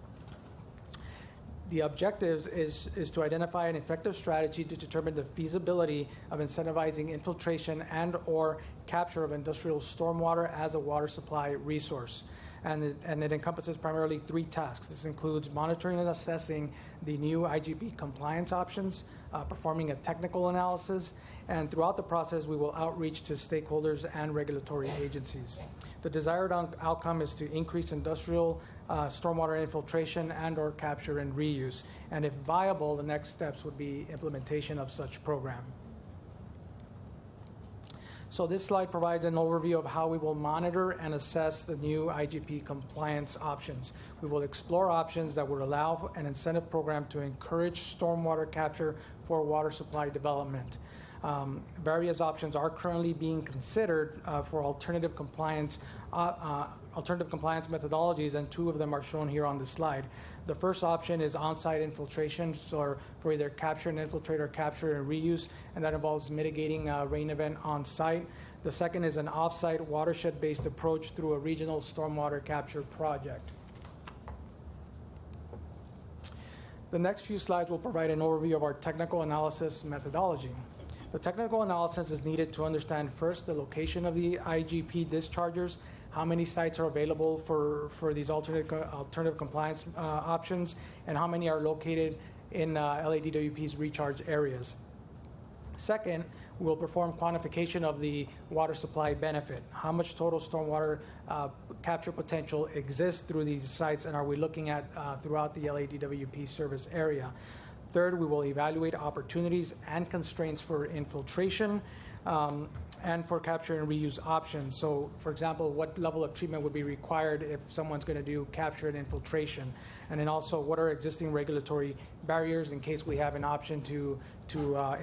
The objectives is to identify an effective strategy to determine the feasibility of incentivizing infiltration and or capture of industrial stormwater as a water supply resource. And it encompasses primarily 3 tasks. This includes monitoring and assessing the new IGP compliance options, performing a technical analysis, and throughout the process, we will outreach to stakeholders and regulatory agencies. The desired outcome is to increase industrial stormwater infiltration and or capture and reuse. And if viable, the next steps would be implementation of such program. So this slide provides an overview of how we will monitor and assess the new IGP compliance options. We will explore options that would allow an incentive program to encourage stormwater capture for water supply development. Various options are currently being considered for alternative compliance methodologies, and 2 of them are shown here on the slide. The first option is on-site infiltration, so for either capture and infiltrate or capture and reuse, and that involves mitigating a rain event on-site. The second is an off-site watershed-based approach through a regional stormwater capture project. The next few slides will provide an overview of our technical analysis methodology. The technical analysis is needed to understand first the location of the IGP dischargers, how many sites are available for these alternative compliance options, and how many are located in LADWP's recharge areas. Second, we will perform quantification of the water supply benefit. How much total stormwater capture potential exists through these sites, and are we looking at throughout the LADWP service area? Third, we will evaluate opportunities and constraints for infiltration and for capture and reuse options. So, for example, what level of treatment would be required if someone's going to do capture and infiltration? And then also, what are existing regulatory barriers in case we have an option to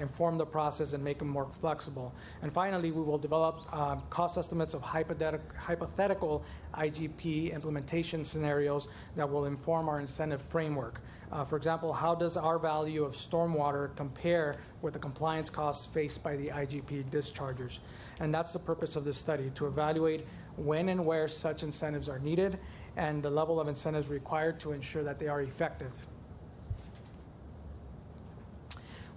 inform the process and make them more flexible? And finally, we will develop cost estimates of hypothetical IGP implementation scenarios that will inform our incentive framework. For example, how does our value of stormwater compare with the compliance costs faced by the IGP dischargers? And that's the purpose of this study, to evaluate when and where such incentives are needed and the level of incentives required to ensure that they are effective.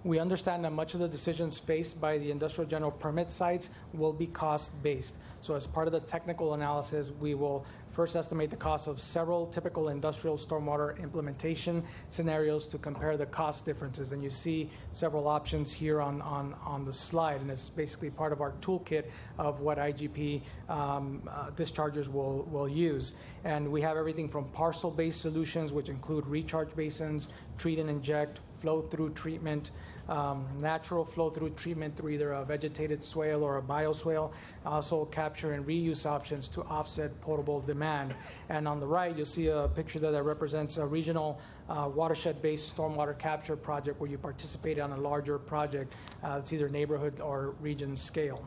We understand that much of the decisions faced by the industrial general permit sites will be cost-based. So as part of the technical analysis, we will first estimate the cost of several typical industrial stormwater implementation scenarios to compare the cost differences. And you see several options here on the slide, and it's basically part of our toolkit of what IGP dischargers will use. And we have everything from parcel-based solutions, which include recharge basins, treat and inject, flow-through treatment, natural flow-through treatment through either a vegetated swale or a bioswale, also capture and reuse options to offset potable demand. And on the right, you'll see a picture that represents a regional watershed-based stormwater capture project where you participated on a larger project. It's either neighborhood or region scale.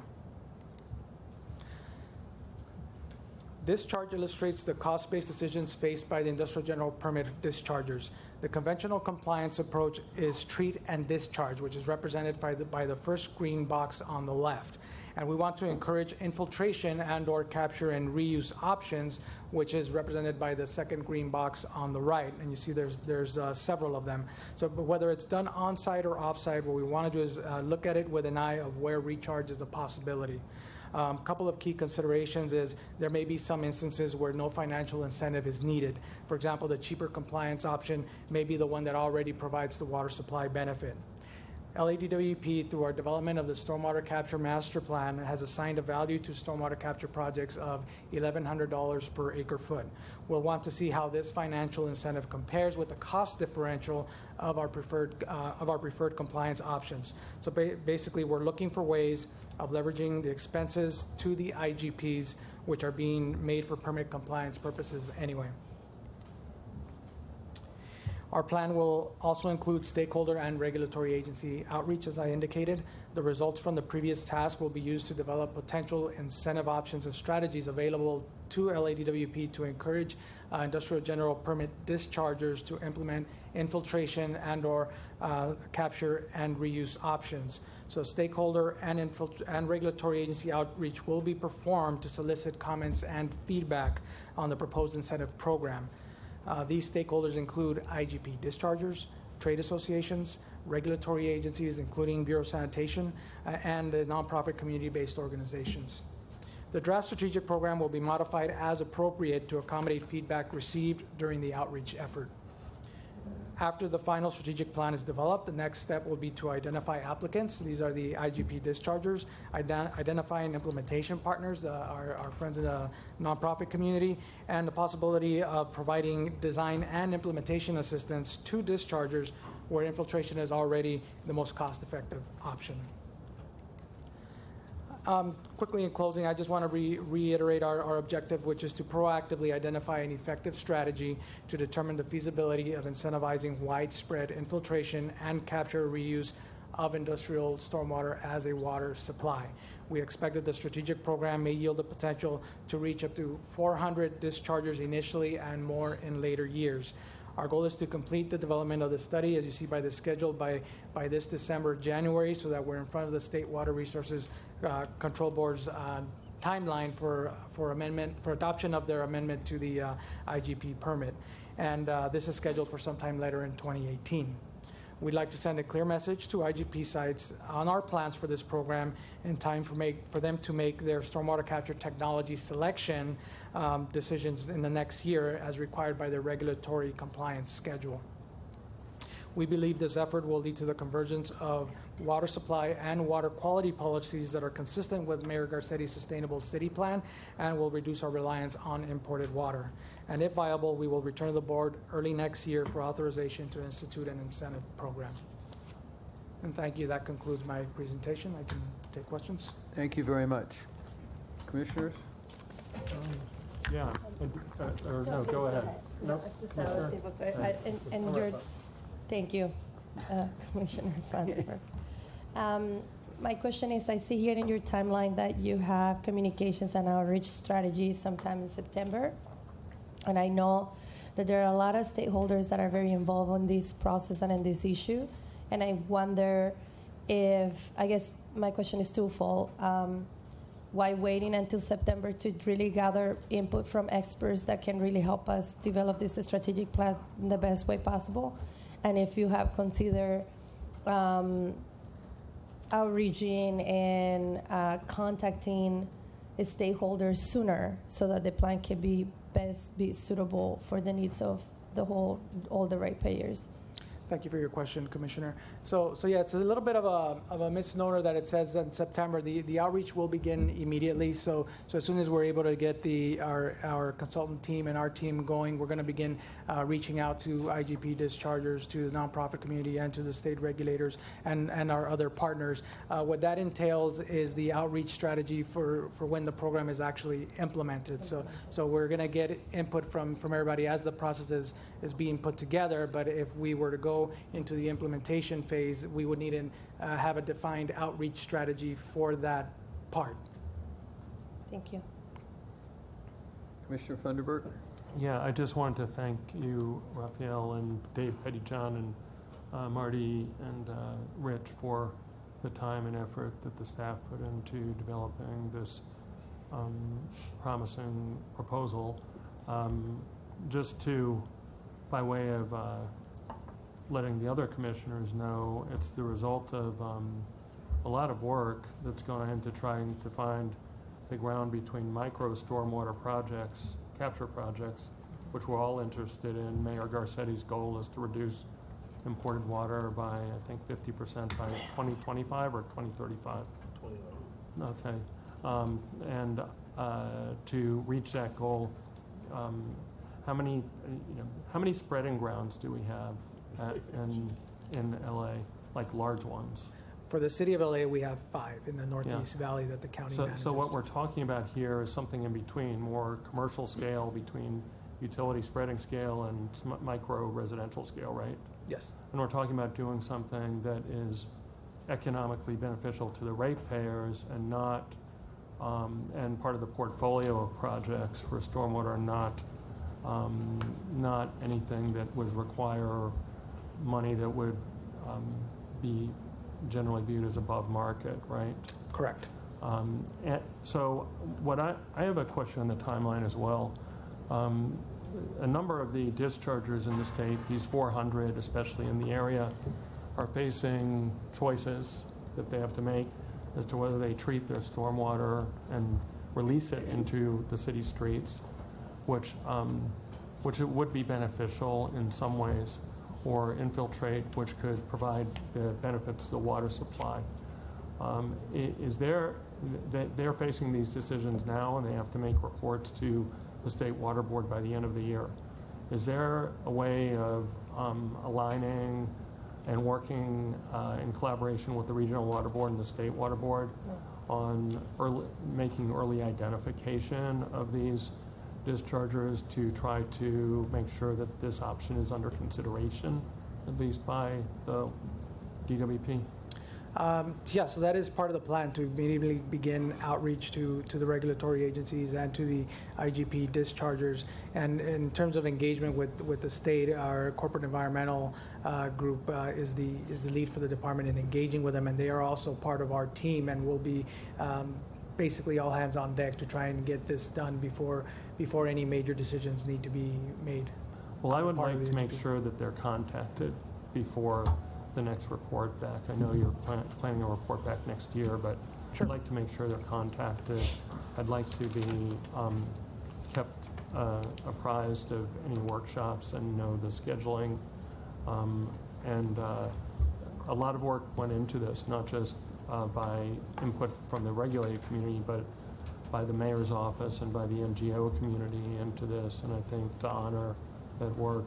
This chart illustrates the cost-based decisions faced by the industrial general permit dischargers. The conventional compliance approach is treat and discharge, which is represented by the first green box on the left. And we want to encourage infiltration and/or capture and reuse options, which is represented by the second green box on the right. And you see there's several of them. So whether it's done on-site or off-site, what we want to do is look at it with an eye of where recharge is a possibility. A couple of key considerations is there may be some instances where no financial incentive is needed. For example, the cheaper compliance option may be the one that already provides the water supply benefit. LADWP, through our development of the Stormwater Capture Master Plan, has assigned a value to stormwater capture projects of $1,100 per acre foot. We'll want to see how this financial incentive compares with the cost differential of our preferred compliance options. So basically, we're looking for ways of leveraging the expenses to the IGPs, which are being made for permit compliance purposes anyway. Our plan will also include stakeholder and regulatory agency outreach, as I indicated. The results from the previous task will be used to develop potential incentive options and strategies available to LADWP to encourage industrial general permit dischargers to implement infiltration and/or capture and reuse options. So stakeholder and regulatory agency outreach will be performed to solicit comments and feedback on the proposed incentive program. These stakeholders include IGP dischargers, trade associations, regulatory agencies, including Bureau of Sanitation, and nonprofit community-based organizations. The draft strategic program will be modified as appropriate to accommodate feedback received during the outreach effort. After the final strategic plan is developed, the next step will be to identify applicants. These are the IGP dischargers, identifying implementation partners, our friends in the nonprofit community, and the possibility of providing design and implementation assistance to dischargers where infiltration is already the most cost-effective option. Quickly in closing, I just want to reiterate our objective, which is to proactively identify an effective strategy to determine the feasibility of incentivizing widespread infiltration and capture reuse of industrial stormwater as a water supply. We expect that the strategic program may yield the potential to reach up to 400 dischargers initially and more in later years. Our goal is to complete the development of the study, as you see by the schedule, by this December, January, so that we're in front of the State Water Resources Control Board's timeline for adoption of their amendment to the IGP permit. And this is scheduled for sometime later in 2018. We'd like to send a clear message to IGP sites on our plans for this program in time for them to make their stormwater capture technology selection decisions in the next year as required by their regulatory compliance schedule. We believe this effort will lead to the convergence of water supply and water quality policies that are consistent with Mayor Garcetti's Sustainable City Plan and will reduce our reliance on imported water. And if viable, we will return to the board early next year for authorization to institute an incentive program. And thank you. That concludes my presentation. I can take questions. Thank you very much. Commissioners? Yeah, or no, go ahead. No, Commissioner? Thank you, Commissioner Vandenberg. My question is, I see here in your timeline that you have communications and outreach strategy sometime in September. And I know that there are a lot of stakeholders that are very involved in this process and in this issue. And I wonder if, I guess my question is twofold. Why waiting until September to really gather input from experts that can really help us develop this strategic plan in the best way possible? And if you have considered outreaching and contacting stakeholders sooner so that the plan can be suitable for the needs of all the ratepayers. Thank you for your question, Commissioner. So yeah, it's a little bit of a misnomer that it says in September. The outreach will begin immediately. So as soon as we're able to get our consultant team and our team going, we're going to begin reaching out to IGP dischargers, to the nonprofit community, and to the state regulators and our other partners. What that entails is the outreach strategy for when the program is actually implemented. So we're going to get input from everybody as the process is being put together. But if we were to go into the implementation phase, we would need to have a defined outreach strategy for that part. Thank you. Commissioner Vandenberg? Yeah, I just wanted to thank you, Rafael and Dave Pettyjohn and Marty and Rich for the time and effort that the staff put into developing this promising proposal. Just to, by way of letting the other commissioners know, it's the result of a lot of work that's gone into trying to find the ground between micro stormwater projects, capture projects, which we're all interested in. Mayor Garcetti's goal is to reduce imported water by, I think, 50% by 2025 or 2035. 2030. Okay. And to reach that goal, how many spreading grounds do we have in LA, like large ones? For the city of LA, we have 5 in the Northeast Valley that the county manages. So what we're talking about here is something in between, more commercial scale, between utility spreading scale and micro residential scale, right? Yes. And we're talking about doing something that is economically beneficial to the ratepayers and not, and part of the portfolio of projects for stormwater, not anything that would require money that would be generally viewed as above market, right? Correct. And so I have a question on the timeline as well. A number of the dischargers in the state, these 400, especially in the area, are facing choices that they have to make as to whether they treat their stormwater and release it into the city streets, which it would be beneficial in some ways, or infiltrate, which could provide the benefits to the water supply. They're facing these decisions now, and they have to make reports to the State Water Board by the end of the year. Is there a way of aligning and working in collaboration with the Regional Water Board and the State Water Board on making early identification of these dischargers to try to make sure that this option is under consideration, at least by the DWP? Yeah, so that is part of the plan, to immediately begin outreach to the regulatory agencies and to the IGP dischargers. And in terms of engagement with the state, our corporate environmental group is the lead for the department in engaging with them, and they are also part of our team and will be basically all hands on deck to try and get this done before any major decisions need to be made. Well, I would like to make sure that they're contacted before the next report back. I know you're planning a report back next year, but I'd like to make sure they're contacted. I'd like to be kept apprised of any workshops and know the scheduling. And a lot of work went into this, not just by input from the regulated community, but by the mayor's office and by the NGO community into this. And I think to honor that work,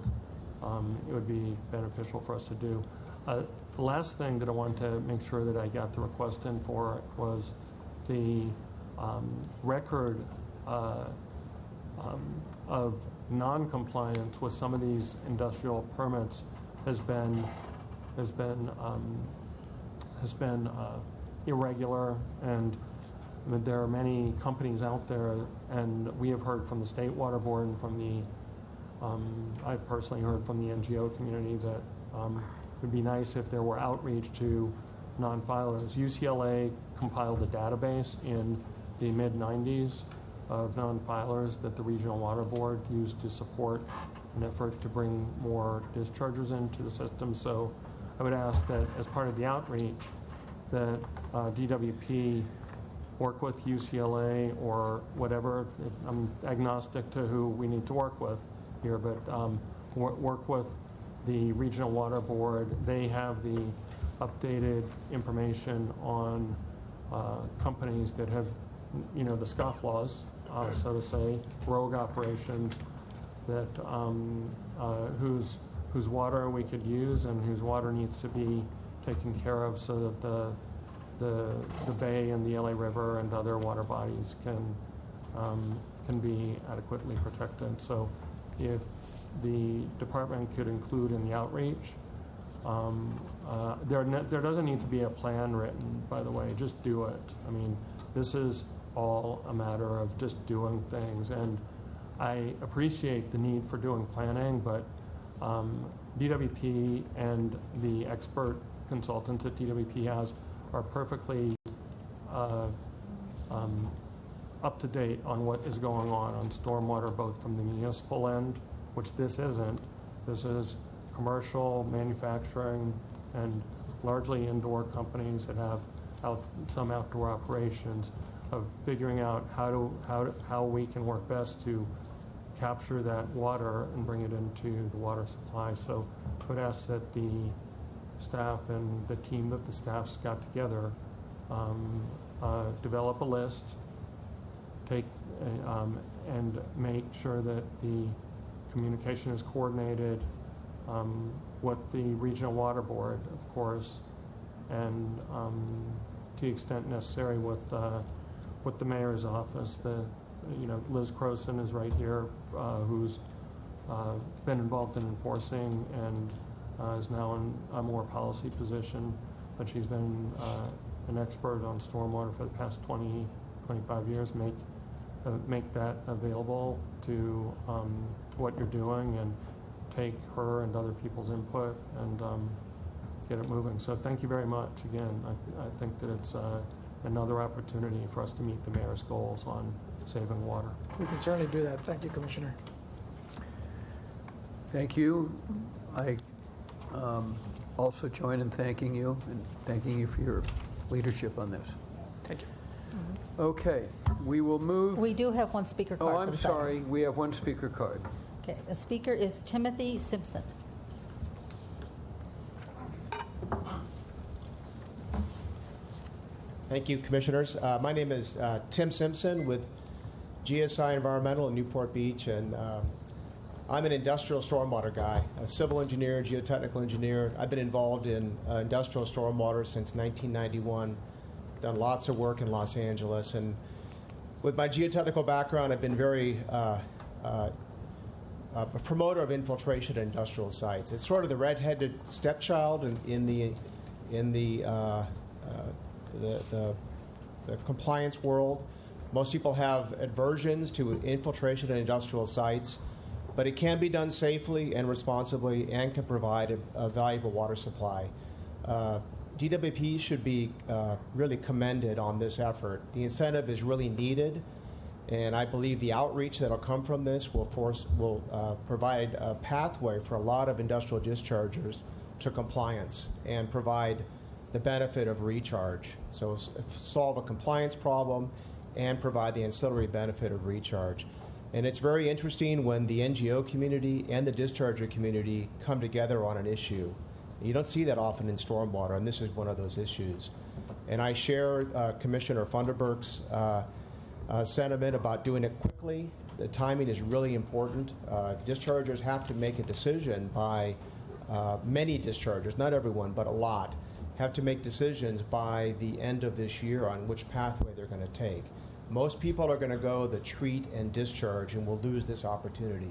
it would be beneficial for us to do. The last thing that I wanted to make sure that I got the request in for was the record of non-compliance with some of these industrial permits has been irregular, and there are many companies out there, and we have heard from the State Water Board and from the I've personally heard from the NGO community that it would be nice if there were outreach to non-filers. UCLA compiled a database in the mid-90s of non-filers that the Regional Water Board used to support an effort to bring more dischargers into the system. So I would ask that as part of the outreach that DWP work with UCLA or whatever. I'm agnostic to who we need to work with here, but work with the Regional Water Board. They have the updated information on companies that have, the scofflaws, so to say, rogue operations that whose water we could use and whose water needs to be taken care of so that the Bay and the LA River and other water bodies can be adequately protected. So if the department could include in the outreach, there doesn't need to be a plan written, by the way, just do it. I mean, this is all a matter of just doing things, and I appreciate the need for doing planning, but DWP and the expert consultants that DWP has are perfectly up to date on what is going on stormwater, both from the municipal end, which this isn't. This is commercial, manufacturing, and largely indoor companies that have some outdoor operations, of figuring out how we can work best to capture that water and bring it into the water supply. So I would ask that the staff and the team that the staff's got together develop a list, and make sure that the communication is coordinated with the Regional Water Board, of course, and to the extent necessary with the mayor's office. Liz Croson is right here, who's been involved in enforcing and is now in a more policy position, but she's been an expert on stormwater for the past 20, 25 years. Make that available to what you're doing, and take her and other people's input and get it moving. So thank you very much. Again, I think that it's another opportunity for us to meet the mayor's goals on saving water. We can certainly do that. Thank you, Commissioner. Thank you. I also join in thanking you for your leadership on this. Thank you. Okay, we will move. We do have one speaker card. Oh, I'm sorry. We have one speaker card. Okay, the speaker is Timothy Simpson. Thank you, Commissioners. My name is Tim Simpson with GSI Environmental in Newport Beach, and I'm an industrial stormwater guy, a civil engineer, geotechnical engineer. I've been involved in industrial stormwater since 1991, done lots of work in Los Angeles, and with my geotechnical background, I've been very a promoter of infiltration at industrial sites. It's sort of the red-headed stepchild in the compliance world. Most people have aversions to infiltration at industrial sites, but it can be done safely and responsibly and can provide a valuable water supply. DWP should be really commended on this effort. The incentive is really needed, and I believe the outreach that will come from this will provide a pathway for a lot of industrial dischargers to compliance and provide the benefit of recharge. So solve a compliance problem and provide the ancillary benefit of recharge. And it's very interesting when the NGO community and the discharger community come together on an issue. You don't see that often in stormwater, and this is one of those issues. And I share Commissioner Funderburk's sentiment about doing it quickly. The timing is really important. Dischargers have to make a decision by, many dischargers, not everyone, but a lot, have to make decisions by the end of this year on which pathway they're going to take. Most people are going to go the treat and discharge, and will lose this opportunity.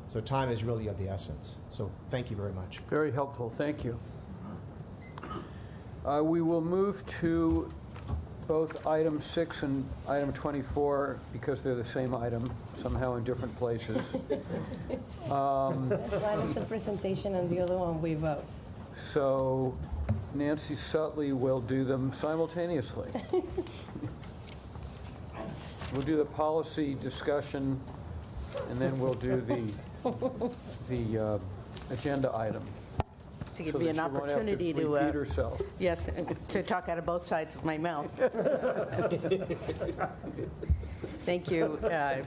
So time is really of the essence. So thank you very much. Very helpful, thank you. We will move to both item 6 and item 24 because they're the same item, somehow in different places. One is a presentation and the other one we vote. So Nancy Sutley will do them simultaneously. We'll do the policy discussion, and then we'll do the agenda item. To give So me that an she won't have to opportunity to repeat herself. yes, to talk out of both sides of my mouth. Thank you. I'm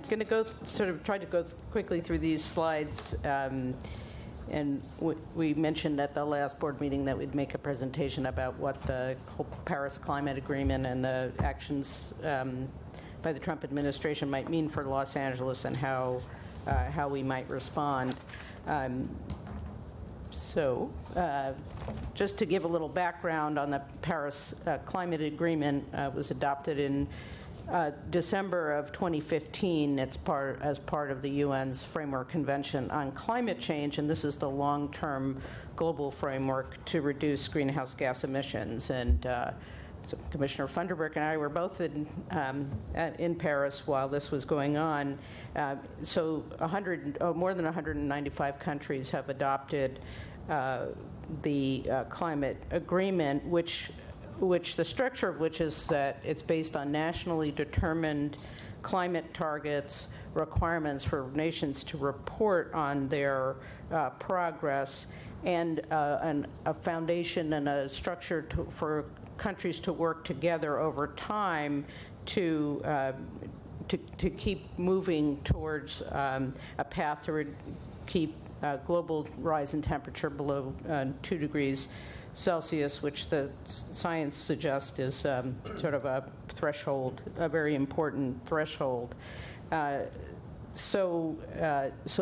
going to try to go quickly through these slides. And we mentioned at the last board meeting that we'd make a presentation about what the whole Paris Climate Agreement and the actions by the Trump administration might mean for Los Angeles and how we might respond. Just to give a little background on the Paris Climate Agreement, was adopted in December of 2015. It's as part of the UN's Framework Convention on Climate Change, and this is the long-term global framework to reduce greenhouse gas emissions. And so Commissioner Funderburk and I were both in Paris while this was going on. So more than 195 countries have adopted the climate agreement, which the structure of which is that it's based on nationally determined climate targets, requirements for nations to report on their progress, and a foundation and a structure for countries to work together over time to keep moving towards a path to keep global rise in temperature below 2 degrees Celsius, which the science suggests is sort of a threshold, a very important threshold. So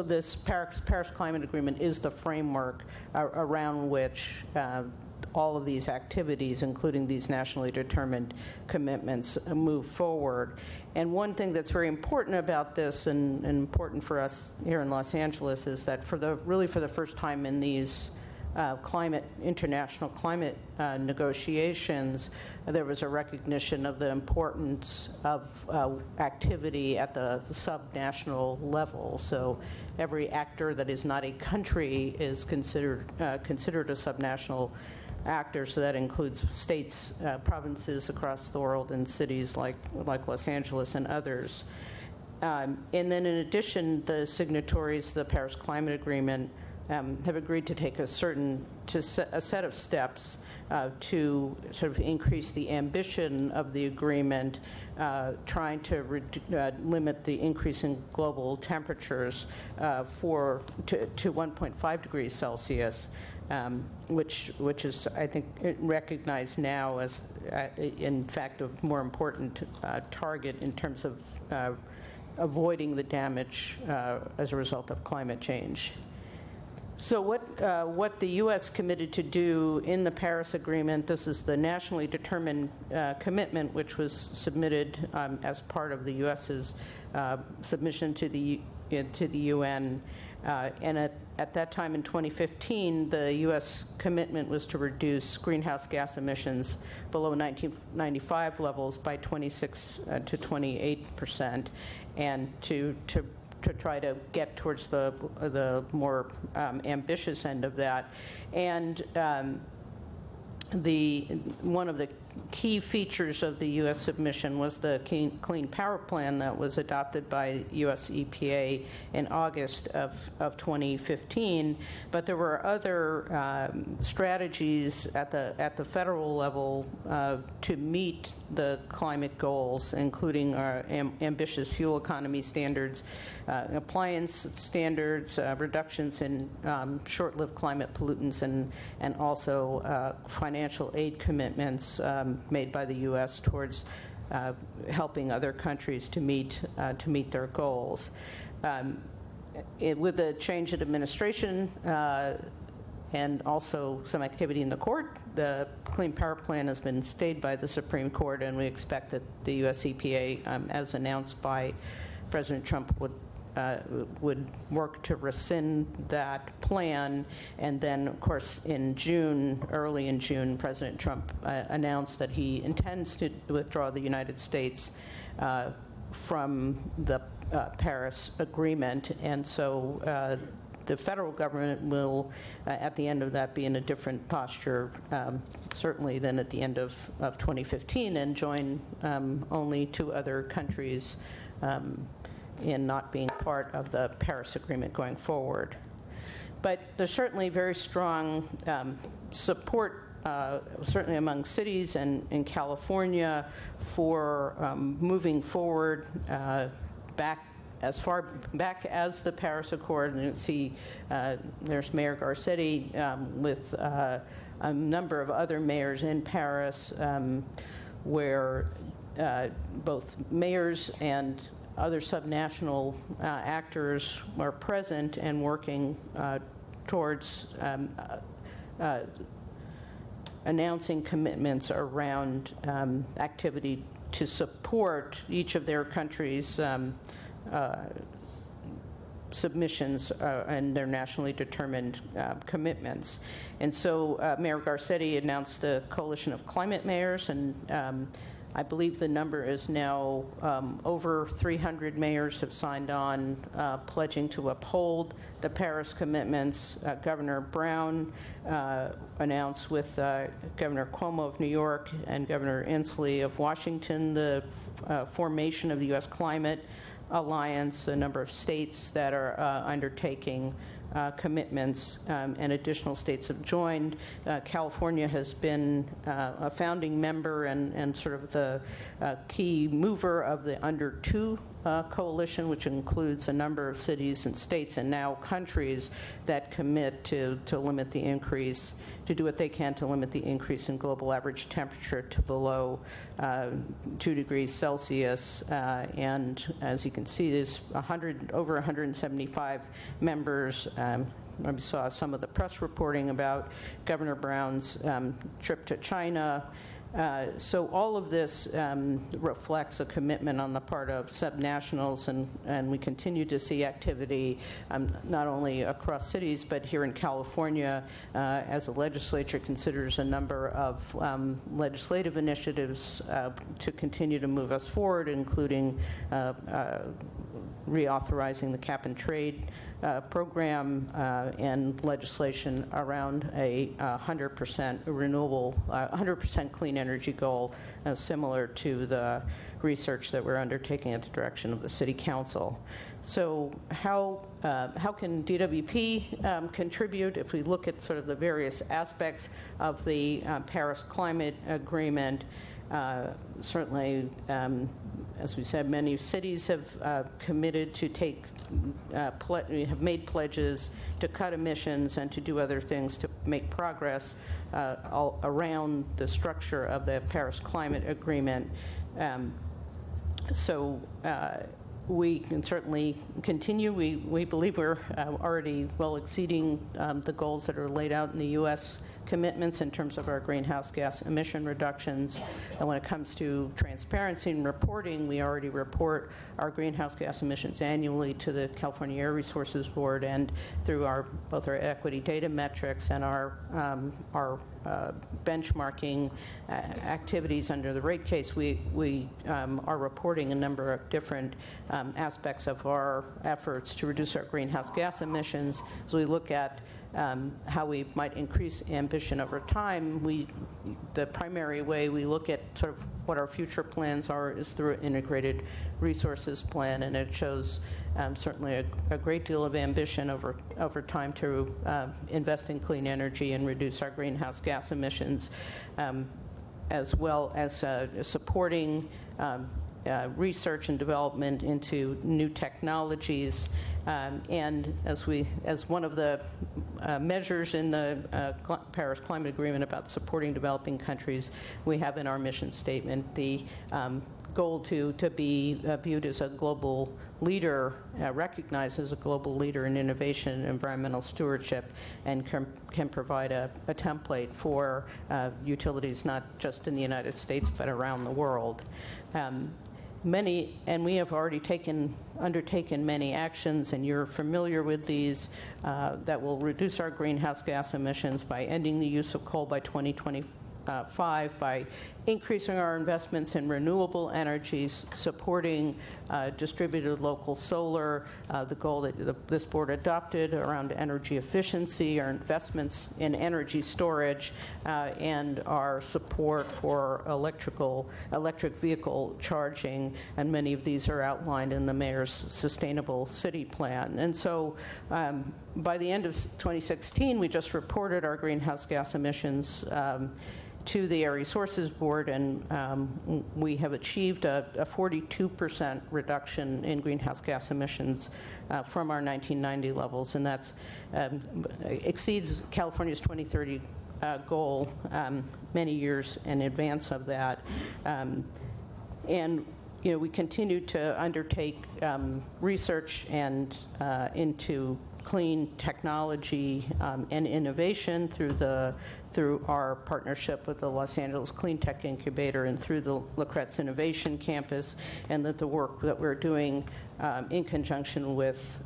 this Paris Climate Agreement is the framework around which all of these activities, including these nationally determined commitments, move forward. And one thing that's very important about this, and important for us here in Los Angeles, is that for the first time in these international climate negotiations, there was a recognition of the importance of activity at the subnational level. So every actor that is not a country is considered a subnational actor. So that includes states, provinces across the world, and cities like Los Angeles and others. And then in addition, the signatories to the Paris Climate Agreement have agreed to take a set of steps to sort of increase the ambition of the agreement, trying to limit the increase in global temperatures to 1.5 degrees Celsius, which is, I think, recognized now as, in fact, a more important target in terms of avoiding the damage as a result of climate change. So what the U.S. committed to do in the Paris Agreement, this is the nationally determined commitment, which was submitted as part of the U.S.'s submission to the UN. And at that time in 2015, the U.S. commitment was to reduce greenhouse gas emissions below 1995 levels by 26 to 28%, and to try to get towards the more ambitious end of that. And one of the key features of the U.S. submission was the Clean Power Plan that was adopted by U.S. EPA in August of 2015. But there were other strategies at the federal level to meet the climate goals, including our ambitious fuel economy standards, appliance standards, reductions in short-lived climate pollutants, and also financial aid commitments made by the U.S. towards helping other countries to meet their goals. With the change in administration and also some activity in the court, the Clean Power Plan has been stayed by the Supreme Court, and we expect that the U.S. EPA, as announced by President Trump, would work to rescind that plan. And then, of course, early in June, President Trump announced that he intends to withdraw the United States from the Paris Agreement. And so the federal government will, at the end of that, be in a different posture, certainly than at the end of 2015, and join only 2 other countries in not being part of the Paris Agreement going forward. But there's certainly very strong support, certainly among cities and in California, for moving forward back as far back as the Paris Accord. And you see there's Mayor Garcetti with a number of other mayors in Paris, where both mayors and other subnational actors are present and working towards announcing commitments around activity to support each of their countries' submissions and their nationally determined commitments. And so Mayor Garcetti announced the Coalition of Climate Mayors, and I believe the number is now over 300 mayors have signed on, pledging to uphold the Paris commitments. Governor Brown announced with Governor Cuomo of New York and Governor Inslee of Washington the formation of the U.S. Climate Alliance, a number of states that are undertaking commitments, and additional states have joined. California has been a founding member and sort of the key mover of the Under 2 coalition, which includes a number of cities and states and now countries that commit to limit the increase, to do what they can to limit the increase in global average temperature to below 2 degrees Celsius. And as you can see, there's over 175 members. I saw some of the press reporting about Governor Brown's trip to China. So all of this reflects a commitment on the part of subnationals, and we continue to see activity not only across cities, but here in California, as the legislature considers a number of legislative initiatives to continue to move us forward, including reauthorizing the cap-and-trade program and legislation around a 100% renewable, 100% clean energy goal, similar to the research that we're undertaking at the direction of the City Council. So how can DWP contribute? If we look at sort of the various aspects of the Paris Climate Agreement, certainly, as we said, many cities have committed to have made pledges to cut emissions and to do other things to make progress all around the structure of the Paris Climate Agreement. So we can certainly continue. We believe we're already well exceeding the goals that are laid out in the U.S. commitments in terms of our greenhouse gas emission reductions. And when it comes to transparency and reporting, we already report our greenhouse gas emissions annually to the California Air Resources Board, and through both our equity data metrics and our benchmarking activities under the rate case, we are reporting a number of different aspects of our efforts to reduce our greenhouse gas emissions. As we look at how we might increase ambition over time, the primary way we look at sort of what our future plans are is through an integrated resources plan, and it shows certainly a great deal of ambition over time to invest in clean energy and reduce our greenhouse gas emissions, as well as supporting research and development into new technologies. And as one of the measures in the Paris Climate Agreement about supporting developing countries, we have in our mission statement the goal to be viewed as a global leader, recognized as a global leader in innovation and environmental stewardship, and can provide a template for utilities not just in the United States but around the world. We have already undertaken many actions, and you're familiar with these, that will reduce our greenhouse gas emissions by ending the use of coal by 2025, by increasing our investments in renewable energies, supporting distributed local solar, the goal that this board adopted around energy efficiency, our investments in energy storage, and our support for electric vehicle charging, and many of these are outlined in the mayor's sustainable city plan. And so by the end of 2016, we just reported our greenhouse gas emissions to the Air Resources Board, and we have achieved a 42% reduction in greenhouse gas emissions from our 1990 levels, and that exceeds California's 2030 goal many years in advance of that. And we continue to undertake research and into clean technology and innovation through our partnership with the Los Angeles Clean Tech Incubator and through the La Kretz Innovation Campus, and that the work that we're doing in conjunction with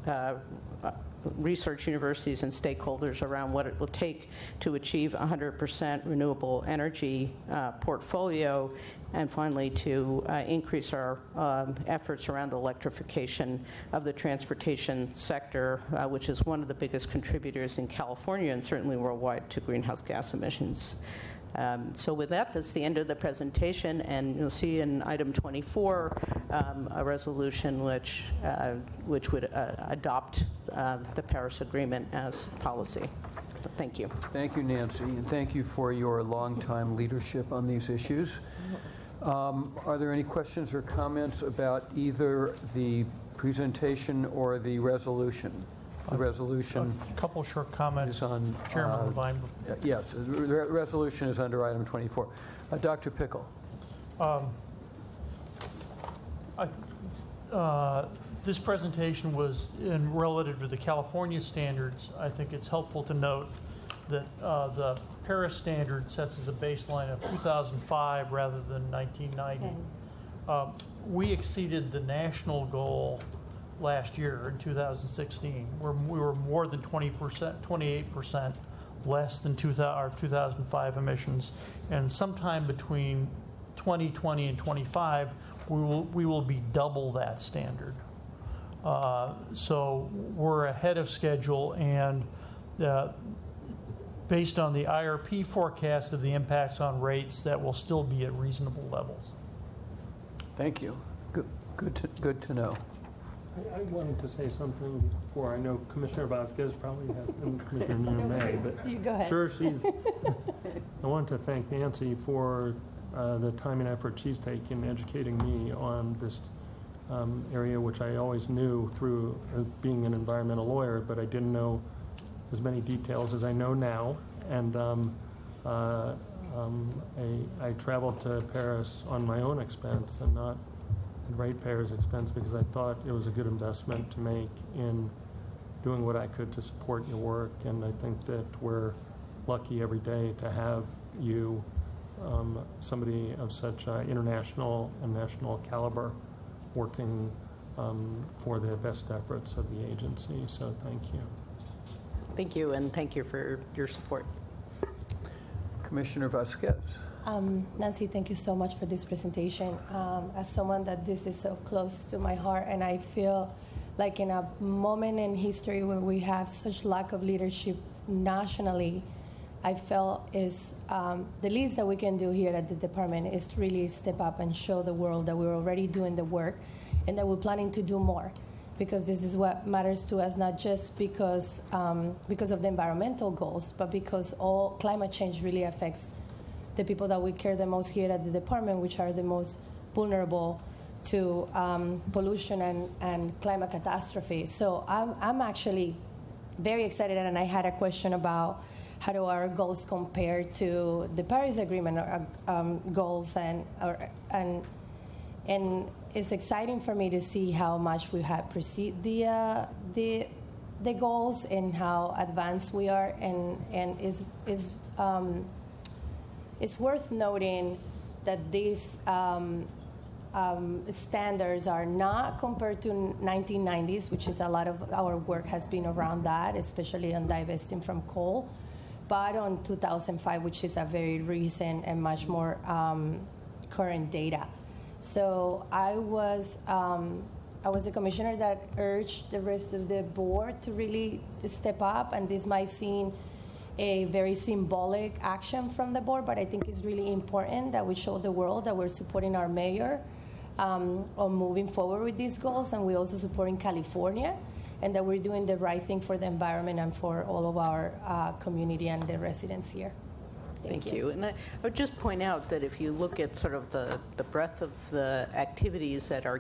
research universities and stakeholders around what it will take to achieve 100% renewable energy portfolio, and finally to increase our efforts around the electrification of the transportation sector, which is one of the biggest contributors in California and certainly worldwide to greenhouse gas emissions. So with that, that's the end of the presentation, and you'll see in item 24 a resolution which would adopt the Paris Agreement as policy. So thank you. Thank you, Nancy, and thank you for your long-time leadership on these issues. Are there any questions or comments about either the presentation or the resolution? The resolution. A couple short comments, is on Chairman Levine. Yes, the resolution is under item 24. Dr. Pickle. This presentation was relative to the California standards. I think it's helpful to note that the Paris standard sets as a baseline of 2005 rather than 1990. We exceeded the national goal last year in 2016. We were more than 28% less than our 2005 emissions. And sometime between 2020 and 25, we will be double that standard. So we're ahead of schedule, and based on the IRP forecast of the impacts on rates, that will still be at reasonable levels. Thank you. Good to know. I wanted to say something before. I know Commissioner Vasquez probably has, and Commissioner May, but you go ahead. Sure, I want to thank Nancy for the time and effort she's taken educating me on this area, which I always knew through being an environmental lawyer, but I didn't know as many details as I know now. And I traveled to Paris on my own expense and not at ratepayers' expense, because I thought it was a good investment to make in doing what I could to support your work. And I think that we're lucky every day to have you, somebody of such international and national caliber, working for the best efforts of the agency. So thank you. Thank you, and thank you for your support. Commissioner Vasquez. Nancy, thank you so much for this presentation. As someone that this is so close to my heart, and I feel like in a moment in history where we have such lack of leadership nationally, I felt is the least that we can do here at the department is to really step up and show the world that we're already doing the work and that we're planning to do more. Because this is what matters to us, not just because of the environmental goals, but because all climate change really affects the people that we care the most here at the department, which are the most vulnerable to pollution and climate catastrophe. So I'm actually very excited, and I had a question about how do our goals compare to the Paris Agreement goals, and it's exciting for me to see how much we have preceded the goals and how advanced we are, and it's worth noting that these standards are not compared to 1990s, which is a lot of our work has been around that, especially on divesting from coal, but on 2005, which is a very recent and much more current data. So I was a commissioner that urged the rest of the board to really step up, and this might seem a very symbolic action from the board, but I think it's really important that we show the world that we're supporting our mayor on moving forward with these goals, and we're also supporting California, and that we're doing the right thing for the environment and for all of our community and the residents here. Thank you. And I would just point out that if you look at sort of the breadth of the activities that are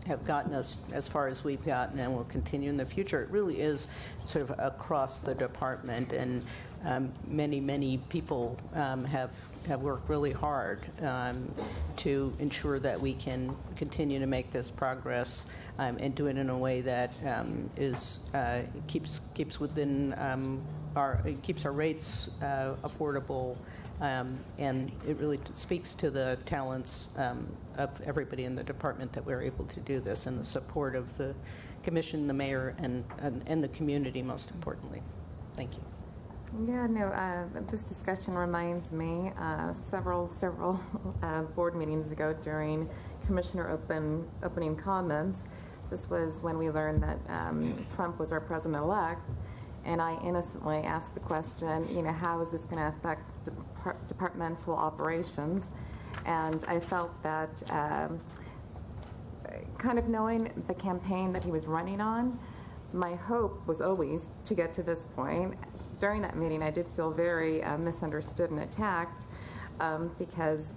have gotten us as far as we've gotten and will continue in the future, it really is sort of across the department. And many people have worked really hard to ensure that we can continue to make this progress and do it in a way that keeps within keeps our rates affordable, and it really speaks to the talents of everybody in the department that we're able to do this, and the support of the commission, the mayor, and the community, most importantly. Thank you. Yeah, no, this discussion reminds me several board meetings ago during Commissioner opening comments. This was when we learned that Trump was our president-elect, and I innocently asked the question, how is this going to affect departmental operations? And I felt that kind of knowing the campaign that he was running on, my hope was always to get to this point. During that meeting, I did feel very misunderstood and attacked because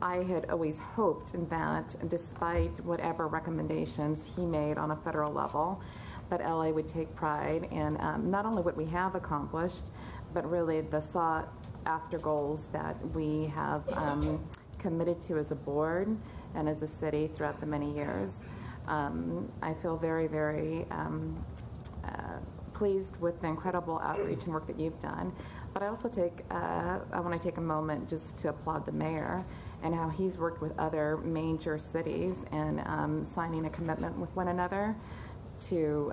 I had always hoped that despite whatever recommendations he made on a federal level, that LA would take pride in not only what we have accomplished, but really the sought-after goals that we have committed to as a board and as a city throughout the many years. I feel very, very pleased with the incredible outreach and work that you've done. But I also I want to take a moment just to applaud the mayor and how he's worked with other major cities and signing a commitment with one another to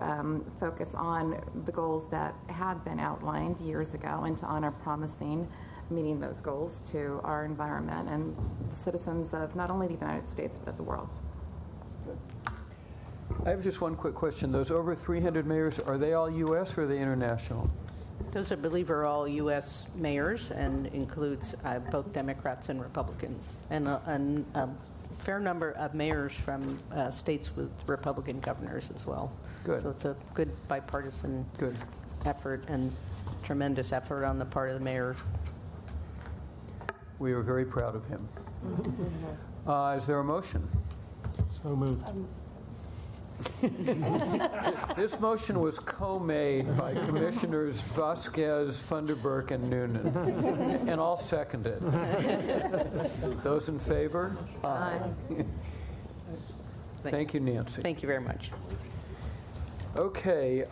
focus on the goals that had been outlined years ago and to honor promising meeting those goals to our environment and the citizens of not only the United States but of the world. I have just one quick question. Those over 300 mayors, are they all U.S. or are they international? Those, I believe, are all U.S. mayors and includes both Democrats and Republicans, and a fair number of mayors from states with Republican governors as well. Good. So it's a good bipartisan effort and tremendous effort on the part of the mayor. We are very proud of him. Is there a motion? So moved. This motion was co-made by Commissioners Vasquez, Funderburk, and Noonan, and all seconded. Those in favor? Aye. Thank you, Nancy. Thank you very much. Okay,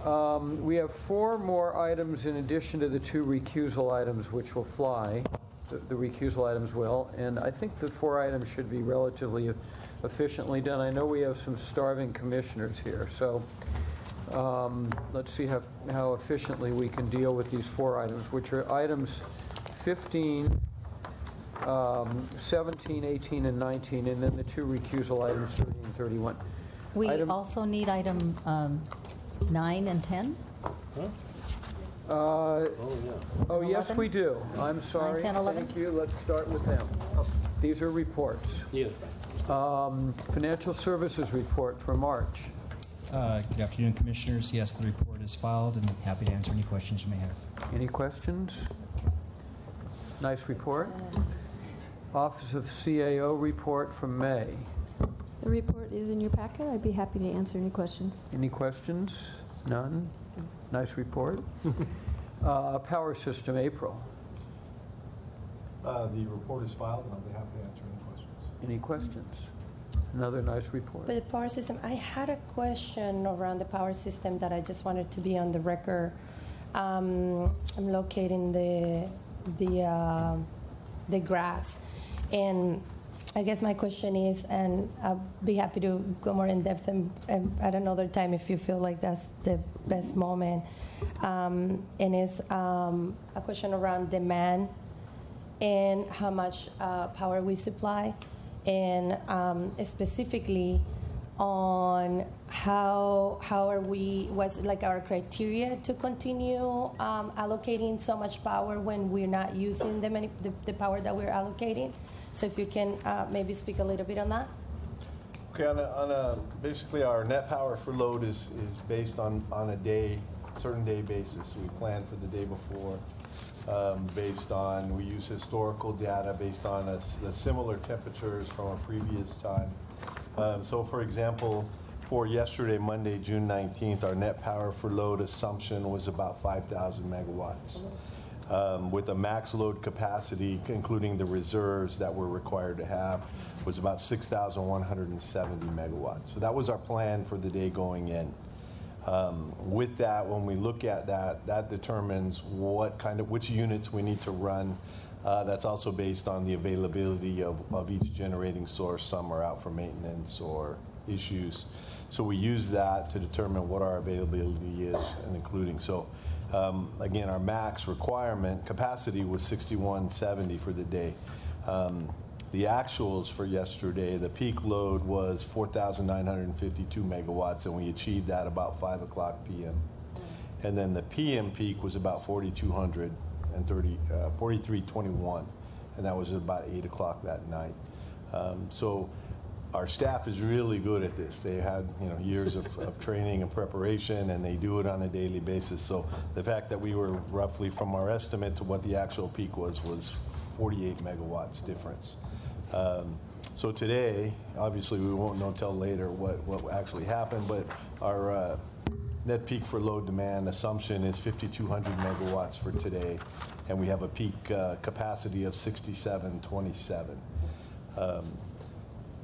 we have 4 more items in addition to the 2 recusal items, which will fly. The recusal items will, and I think the 4 items should be relatively efficiently done. I know we have some starving commissioners here, so let's see how efficiently we can deal with these 4 items, which are items 15, 17, 18, and 19, and then the 2 recusal items, 30 and 31. We also need item 9 and 10. Oh, yes, 11? we do. I'm sorry. 10, 11? Thank you. Let's start with them. These are reports. Yes. Financial Services Report for March. Good afternoon, Commissioners. Yes, the report is filed, and I'm happy to answer any questions you may have. Any questions? Nice report. Office of CAO report from May. The report is in your packet. I'd be happy to answer any questions. Any questions? None? Nice report. Power System, April. The report is filed, and I'll be happy to answer any questions. Any questions? Another nice report. For the power system, I had a question around the power system that I just wanted to be on the record. I'm locating the graphs, and I guess my question is, and I'll be happy to go more in depth at another time if you feel like that's the best moment. And it's a question around demand and how much power we supply, and specifically on how are we, what's like our criteria to continue allocating so much power when we're not using the power that we're allocating. So if you can maybe speak a little bit on that. Okay, basically our net power for load is based on a certain day basis. We plan for the day before, based on, we use historical data based on the similar temperatures from a previous time. So for example, for yesterday, Monday, June 19th, our net power for load assumption was about 5,000 megawatts. With a max load capacity, including the reserves that we're required to have, was about 6,170 megawatts. So that was our plan for the day going in. With that, when we look at that determines which units we need to run. That's also based on the availability of each generating source. Some are out for maintenance or issues. So we use that to determine what our availability is, and including. So again, our max requirement capacity was 6,170 for the day. The actuals for yesterday, the peak load was 4,952 megawatts, and we achieved that about 5 o'clock p.m. And then the p.m. peak was about 4,321, and that was about 8 o'clock that night. So our staff is really good at this. They had years of training and preparation, and they do it on a daily basis. So the fact that we were roughly, from our estimate to what the actual peak was 48 megawatts difference. So today, obviously we won't know till later what actually happened, but our net peak for load demand assumption is 5,200 megawatts for today, and we have a peak capacity of 6,727.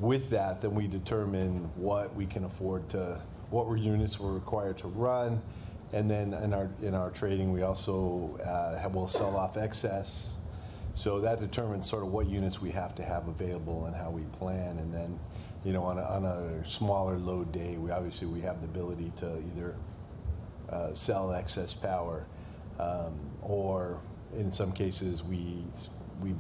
With that, then we determine what we can afford to, what units we're required to run, and then in our trading we also will sell off excess. So that determines sort of what units we have to have available and how we plan. And then, on a smaller load day, we have the ability to either sell excess power, or in some cases we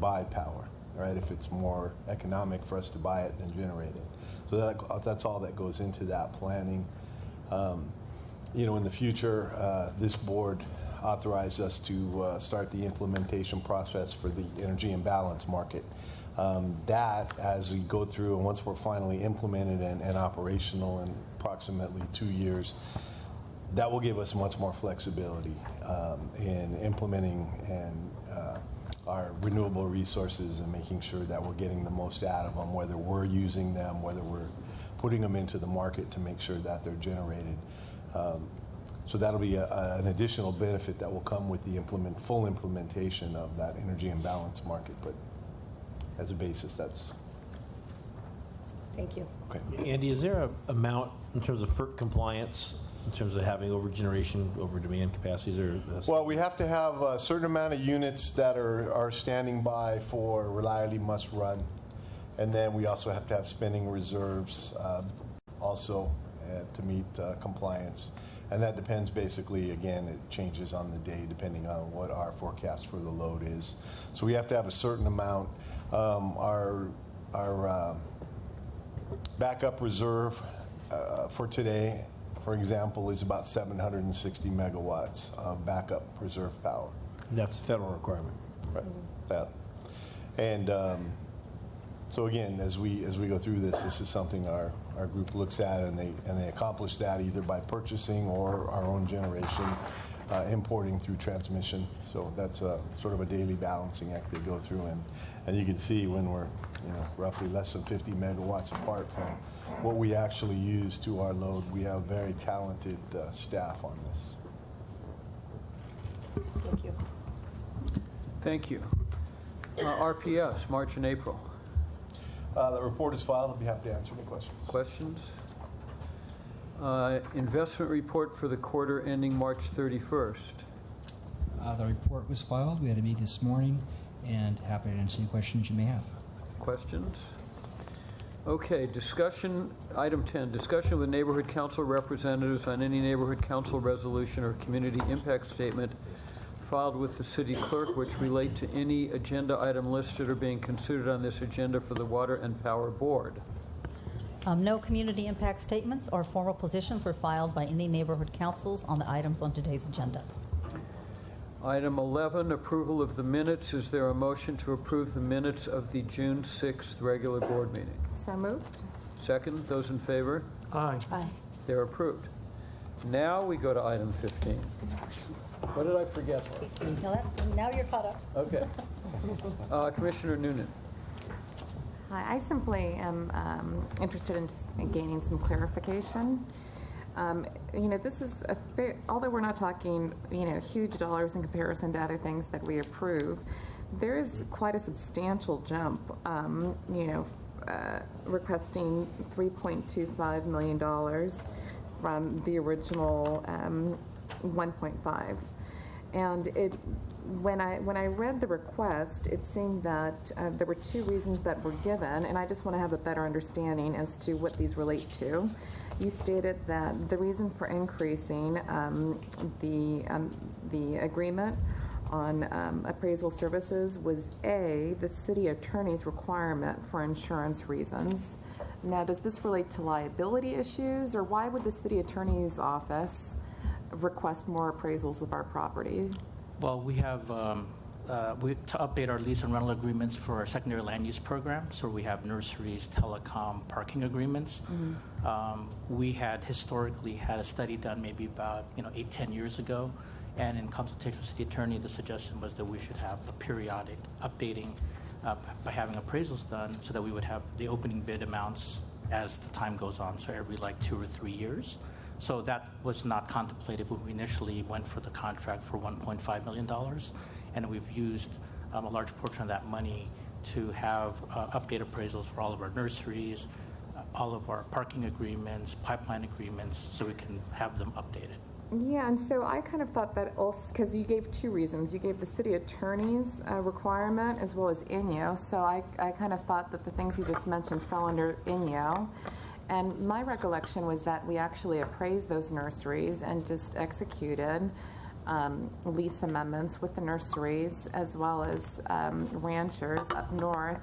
buy power, right? If it's more economic for us to buy it than generate it. So that's all that goes into that planning. In the future, this board authorized us to start the implementation process for the energy imbalance market. That, as we go through, and once we're finally implemented and operational in approximately 2 years, that will give us much more flexibility in implementing our renewable resources and making sure that we're getting the most out of them, whether we're using them, whether we're putting them into the market to make sure that they're generated. So that'll be an additional benefit that will come with the full implementation of that energy imbalance market. But as a basis, that's... Thank you. Okay. Andy, is there an amount in terms of FERC compliance, in terms of having over generation, over demand capacities? Well, we have to have a certain amount of units that are standing by for reliably must run. And then we also have to have spending reserves also to meet compliance. And that depends basically, again, it changes on the day depending on what our forecast for the load is. So we have to have a certain amount. Our backup reserve for today for example, is about 760 megawatts of backup reserve power. That's the federal requirement. Right. That. And so again, as we go through this is something our group looks at, and they accomplish that either by purchasing or our own generation, importing through transmission. So that's sort of a daily balancing act they go through, and you can see when we're roughly less than 50 megawatts apart from what we actually use to our load. We have very talented staff on this. Thank you. Thank you. RPS, March and April. The report is filed. I'll be happy to answer any questions. Questions? Investment report for the quarter ending March 31st. The report was filed. We had a meeting this morning, and happy to answer any questions you may have. Questions? Okay, discussion, item 10, discussion with neighborhood council representatives on any neighborhood council resolution or community impact statement filed with the city clerk which relate to any agenda item listed or being considered on this agenda for the Water and Power Board. No community impact statements or formal positions were filed by any neighborhood councils on the items on today's agenda. Item 11, approval of the minutes. Is there a motion to approve the minutes of the June 6th regular board meeting? So moved. Second, those in favor? Aye. Aye. They're approved. Now we go to item 15. What did I forget? Now you're caught up. Okay. Commissioner Noonan. Hi, I simply am interested in just gaining some clarification. This is although we're not talking, huge dollars in comparison to other things that we approve, there is quite a substantial jump, requesting $3.25 million from the original 1.5. And when I read the request, it seemed that there were two reasons that were given, and I just want to have a better understanding as to what these relate to. You stated that the reason for increasing the agreement on appraisal services was A, the city attorney's requirement for insurance reasons. Now, does this relate to liability issues, or why would the city attorney's office request more appraisals of our property? Well, we have to update our lease and rental agreements for our secondary land use program. So we have nurseries, telecom, parking agreements. We had historically had a study done maybe about 8-10 years ago, and in consultation with the city attorney, the suggestion was that we should have a periodic updating by having appraisals done, so that we would have the opening bid amounts as the time goes on, so every 2 or 3 years. So that was not contemplated when we initially went for the contract for $1.5 million. And we've used a large portion of that money to have update appraisals for all of our nurseries, all of our parking agreements, pipeline agreements, so we can have them updated. Yeah, and so I kind of thought that also, because you gave two reasons. You gave the city attorney's requirement as well as INYO. So I kind of thought that the things you just mentioned fell under INYO. And my recollection was that we actually appraised those nurseries and just executed lease amendments with the nurseries as well as ranchers up north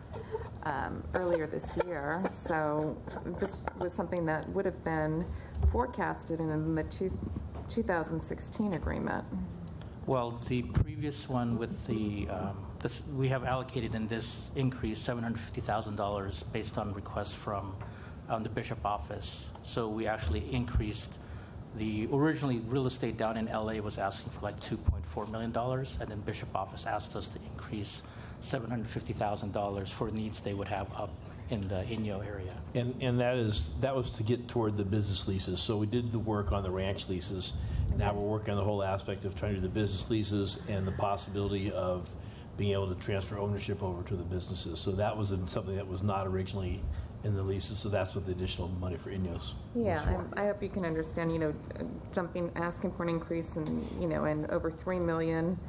earlier this year. So this was something that would have been forecasted in the 2016 agreement. Well, the previous one with the, we have allocated in this increase $750,000 based on requests from the Bishop office. So we actually increased originally real estate down in LA was asking for $2.4 million, and then Bishop office asked us to increase $750,000 for needs they would have up in the Inyo area. And that was to get toward the business leases. So we did the work on the ranch leases. Now we're working on the whole aspect of trying to do the business leases and the possibility of being able to transfer ownership over to the businesses. So that was something that was not originally in the leases, so that's what the additional money for INYOs. Yeah, I hope you can understand, asking for an increase in, in over $3 million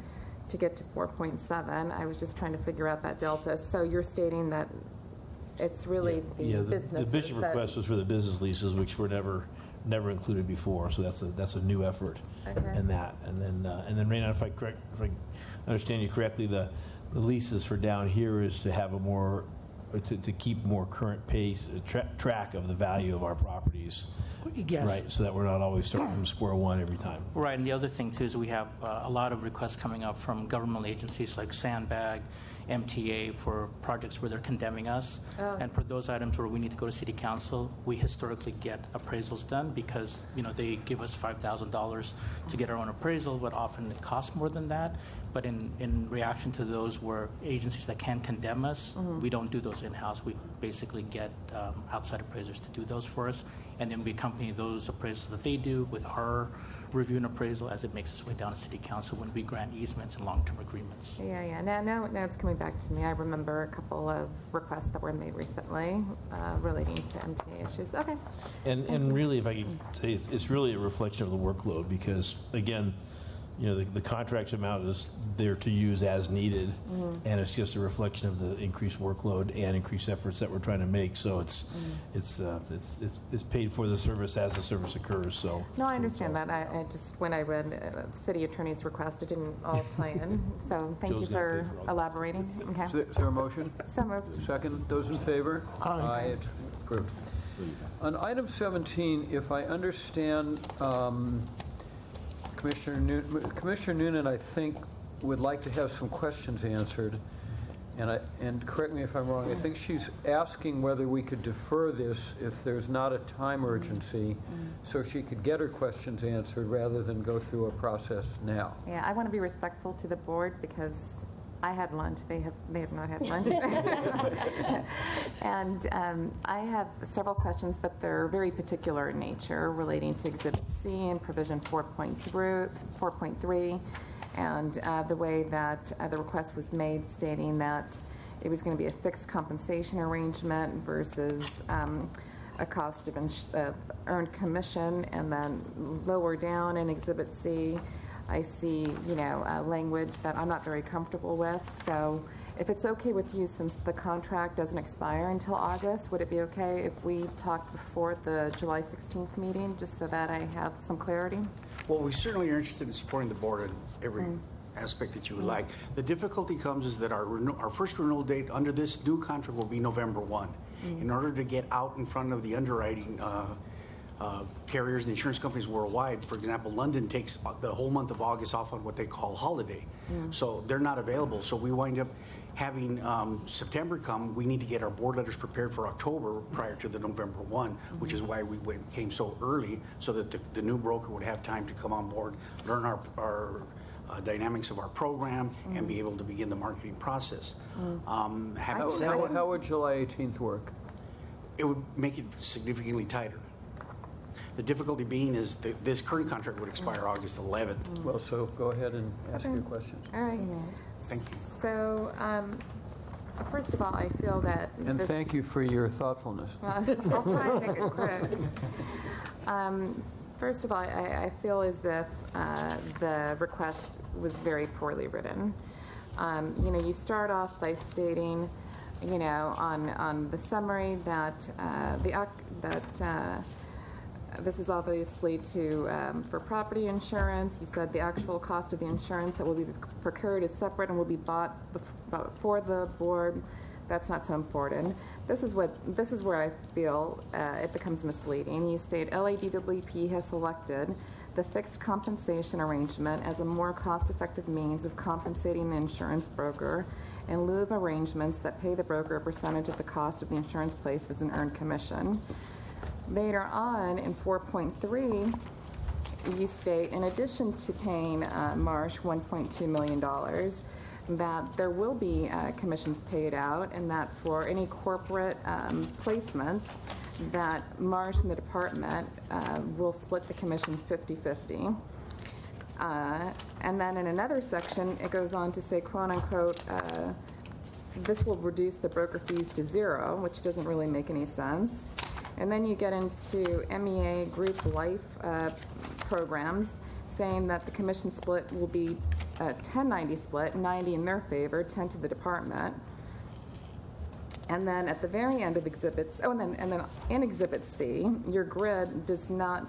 to get to 4.7. I was just trying to figure out that delta. So you're stating that it's really the businesses. The Bishop request was for the business leases, which were never included before, so that's a new effort. Okay. And then Raina, if I understand you correctly, the leases for down here is to have a more to keep more current pace, track of the value of our properties. Yes. Right, so that we're not always starting from square one every time. Right, and the other thing too is we have a lot of requests coming up from governmental agencies like Sandbag, MTA for projects where they're condemning us. Oh. And for those items where we need to go to city council, we historically get appraisals done because, they give us $5,000 to get our own appraisal, but often it costs more than that. But in reaction to those where agencies that can condemn us, we don't do those in-house. We basically get outside appraisers to do those for us, and then we accompany those appraisals that they do with our review and appraisal as it makes its way down to city council when we grant easements and long-term agreements. Yeah. Now it's coming back to me. I remember a couple of requests that were made recently relating to MTA issues. Okay. And really, if I could say, it's really a reflection of the workload because, again, the contract amount is there to use as needed, and it's just a reflection of the increased workload and increased efforts that we're trying to make. So it's paid for the service as the service occurs. So no, I understand that. I just when I read the city attorney's request, it didn't all tie in. So thank you for elaborating. Okay. Is there a motion? So moved. Second. Those in favor? Aye. It's approved. On item 17, if I understand. Commissioner Noonan, I think, would like to have some questions answered. And correct me if I'm wrong, I think she's asking whether we could defer this if there's not a time urgency so she could get her questions answered rather than go through a process now. Yeah, I want to be respectful to the board because I had lunch. They have not had lunch. And I have several questions, but they're very particular in nature relating to Exhibit C and Provision 4.3, and the way that the request was made stating that it was going to be a fixed compensation arrangement versus a cost of earned commission, and then lower down in Exhibit C, I see, language that I'm not very comfortable with. So if it's okay with you, since the contract doesn't expire until August, would it be okay if we talked before the July 16th meeting, just so that I have some clarity? Well, we certainly are interested in supporting the board in every aspect that you would like. The difficulty comes is that our first renewal date under this new contract will be November 1. In order to get out in front of the underwriting carriers and insurance companies worldwide. For example, London takes the whole month of August off on what they call holiday. So they're not available. So we wind up having September come. We need to get our board letters prepared for October prior to the November 1, which is why we came so early, so that the new broker would have time to come on board, learn our dynamics of our program, and be able to begin the marketing process. How would July 18th work? It would make it significantly tighter. The difficulty being is that this current contract would expire August 11th. Well, so go ahead and ask your questions. All right. Thank you. So, first of all, I feel that And thank you for your thoughtfulness. I'll try and make it quick. First of all, I feel as if the request was very poorly written. You start off by stating, on the summary that this is obviously for property insurance. You said the actual cost of the insurance that will be procured is separate and will be bought for the board. That's not so important. This is where I feel it becomes misleading. You state LADWP has selected the fixed compensation arrangement as a more cost-effective means of compensating the insurance broker in lieu of arrangements that pay the broker a percentage of the cost of the insurance placed as an earned commission. Later on, in 4.3, you state, in addition to paying Marsh $1.2 million, that there will be commissions paid out, and that for any corporate placements, that Marsh and the department will split the commission 50-50. And then in another section, it goes on to say, quote unquote, this will reduce the broker fees to zero, which doesn't really make any sense. And then you get into MEA group life programs, saying that the commission split will be a 10-90 split, 90 in their favor, 10 to the department. And then at the very end of exhibits, and then in Exhibit C, your grid does not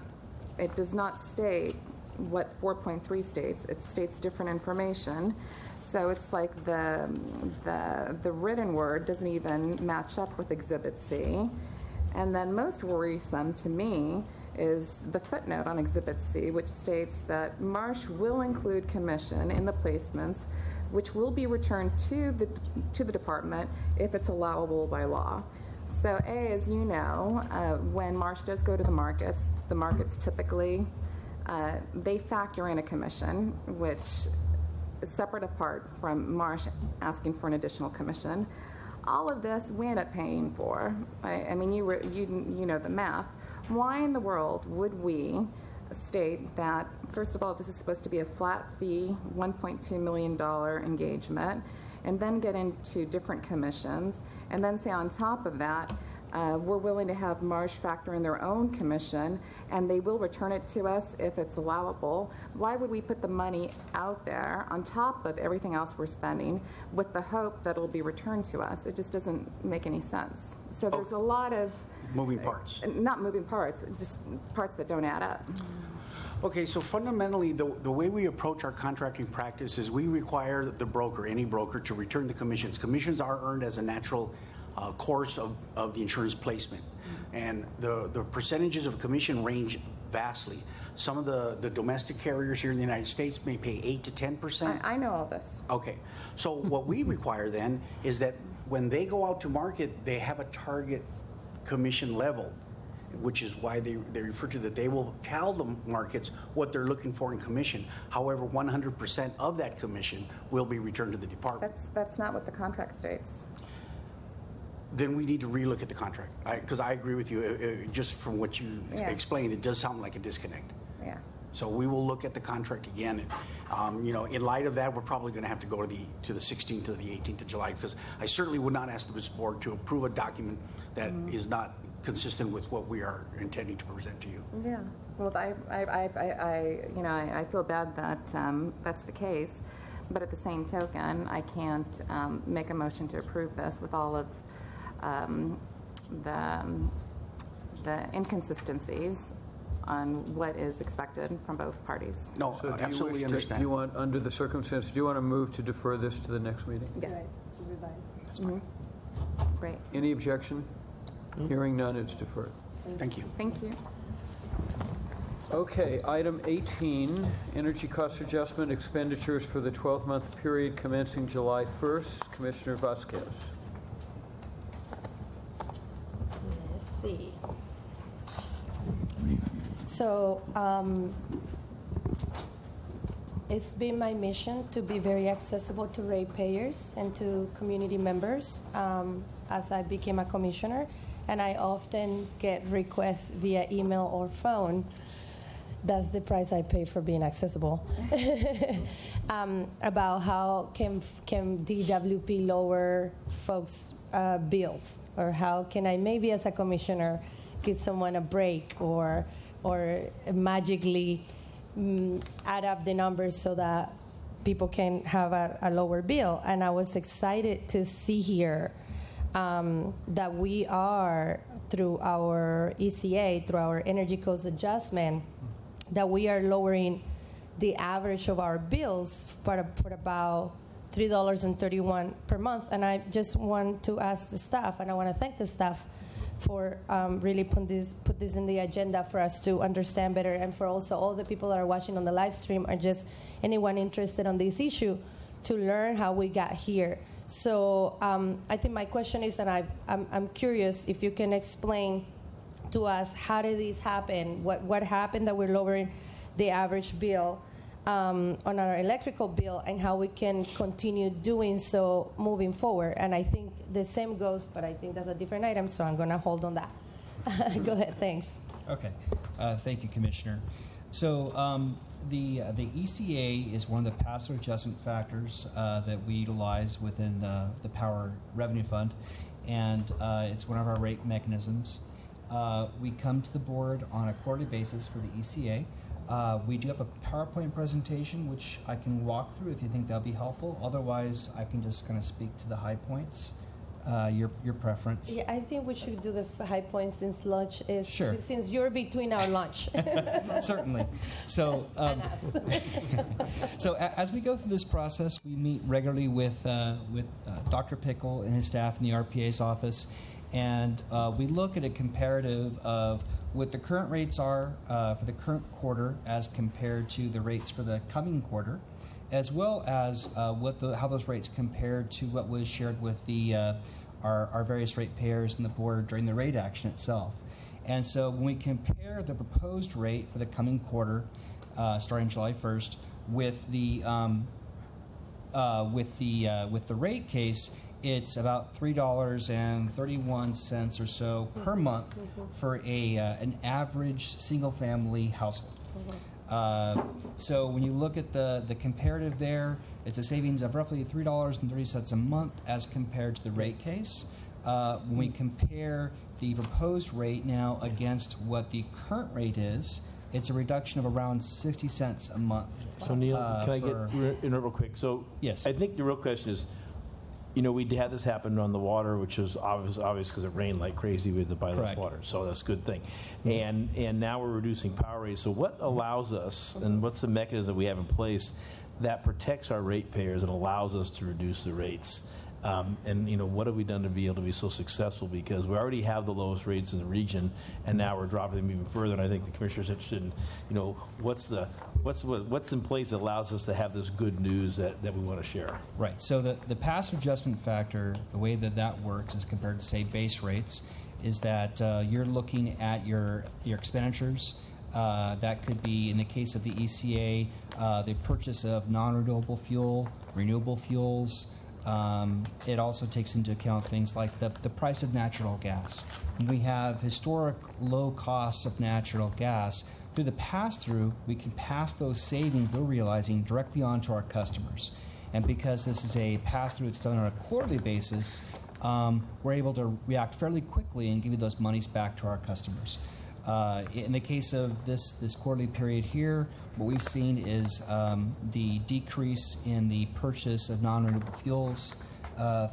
state what 4.3 states. It states different information. So it's like the written word doesn't even match up with Exhibit C. And then most worrisome to me is the footnote on Exhibit C, which states that Marsh will include commission in the placements, which will be returned to the department if it's allowable by law. So as you know, when Marsh does go to the markets typically, they factor in a commission, which is separate apart from Marsh asking for an additional commission. All of this we end up paying for. I mean, you know the math. Why in the world would we state that, first of all, this is supposed to be a flat fee, $1.2 million engagement, and then get into different commissions, and then say on top of that, we're willing to have Marsh factor in their own commission, and they will return it to us if it's allowable. Why would we put the money out there on top of everything else we're spending with the hope that it'll be returned to us? It just doesn't make any sense. So there's a lot of moving parts. Not moving parts, just parts that don't add up. Okay, so fundamentally, the way we approach our contracting practice is we require the broker, any broker, to return the commissions. Commissions are earned as a natural course of the insurance placement. And the percentages of commission range vastly. Some of the domestic carriers here in the United States may pay 8 to 10%. I know all this. Okay, so what we require then is that when they go out to market, they have a target commission level, which is why they refer to that they will tell the markets what they're looking for in commission. However, 100% of that commission will be returned to the department. That's not what the contract states. Then we need to relook at the contract, because I agree with you. Just from what you explained, it does sound like a disconnect. Yeah. So we will look at the contract again. And, in light of that, we're probably going to have to go to the 16th or the 18th of July, because I certainly would not ask the board to approve a document that is not consistent with what we are intending to present to you. Yeah. Well, I feel bad that that's the case, but at the same token, I can't make a motion to approve this with all of the inconsistencies on what is expected from both parties. No, So do absolutely you wish understand. Do you want, under the circumstances, do you want to move to defer this to the next meeting? Yes. To revise. That's fine. Great. Any objection? Hearing none, it's deferred. Thank you. Thank you. Okay, item 18, energy cost adjustment expenditures for the 12-month period commencing July 1st. Commissioner Vasquez. Let's see. So it's been my mission to be very accessible to ratepayers and to community members as I became a commissioner. And I often get requests via email or phone. That's the price I pay for being accessible. About how can DWP lower folks' bills, or how can I maybe as a commissioner give someone a break, or magically add up the numbers so that people can have a lower bill. And I was excited to see here that we are, through our ECA, through our energy cost adjustment, that we are lowering the average of our bills for about $3.31 per month. And I just want to ask the staff, and I want to thank the staff for really put this in the agenda for us to understand better, and for also all the people that are watching on the live stream, or just anyone interested on this issue, to learn how we got here. So I think my question is, and I'm curious if you can explain to us, how did this happen? What happened that we're lowering the average bill on our electrical bill, and how we can continue doing so moving forward? And I think the same goes, but I think that's a different item, so I'm going to hold on that. Go ahead, thanks. Okay, thank you, Commissioner. So the ECA is one of the pass-through adjustment factors that we utilize within the Power Revenue Fund, and it's one of our rate mechanisms. We come to the board on a quarterly basis for the ECA. We do have a PowerPoint presentation, which I can walk through if you think that would be helpful. Otherwise, I can just kind of speak to the high points. your preference. Yeah, I think we should do the high points since lunch is Sure. since you're between our lunch. Certainly. So, And us. so as we go through this process, we meet regularly with Dr. Pickle and his staff in the RPA's office, and we look at a comparative of what the current rates are for the current quarter as compared to the rates for the coming quarter, as well as how those rates compared to what was shared with our various ratepayers and the board during the rate action itself. And so when we compare the proposed rate for the coming quarter, starting July 1st, with the rate case, it's about $3.31 or so per month for an average single-family household. So when you look at the comparative there, it's a savings of roughly $3.30 a month as compared to the rate case. When we compare the proposed rate now against what the current rate is, it's a reduction of around 60 cents a month. So Neil, can I get in real quick? So yes, I think the real question is, we had this happen on the water, which was obvious because it rained like crazy. We had to buy less water, so that's a good thing. And now we're reducing power rates. So what allows us, and what's the mechanism we have in place that protects our ratepayers and allows us to reduce the rates? And what have we done to be able to be so successful? Because we already have the lowest rates in the region, and now we're dropping them even further. And I think the commissioner's interested in, what's in place that allows us to have this good news that we want to share. Right. So the passive adjustment factor, the way that works as compared to, say, base rates, is that you're looking at your expenditures. That could be, in the case of the ECA, the purchase of non-renewable fuel, renewable fuels. It also takes into account things like the price of natural gas. We have historic low costs of natural gas. Through the pass-through, we can pass those savings that we're realizing directly on to our customers. And because this is a pass-through that's done on a quarterly basis, we're able to react fairly quickly and give you those monies back to our customers. In the case of this quarterly period here, what we've seen is the decrease in the purchase of non-renewable fuels,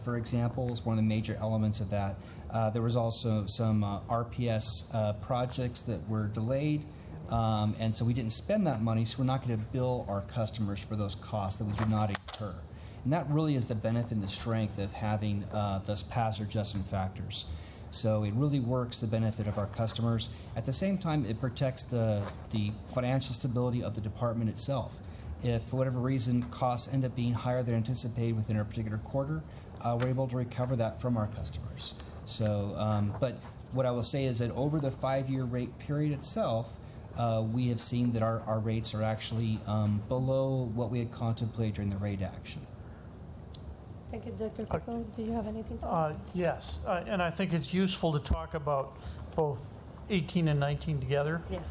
for example, is one of the major elements of that. There was also some RPS projects that were delayed, and so we didn't spend that money, so we're not going to bill our customers for those costs that we do not incur. And that really is the benefit and the strength of having those pass adjustment factors. So it really works the benefit of our customers. At the same time, it protects the financial stability of the department itself. If, for whatever reason, costs end up being higher than anticipated within a particular quarter, we're able to recover that from our customers. So, but what I will say is that over the 5-year rate period itself, we have seen that our rates are actually below what we had contemplated during the rate action. Thank you, Dr. Pickle. Do you have anything to add? Yes, and I think it's useful to talk about both 18 and 19 together. Yes.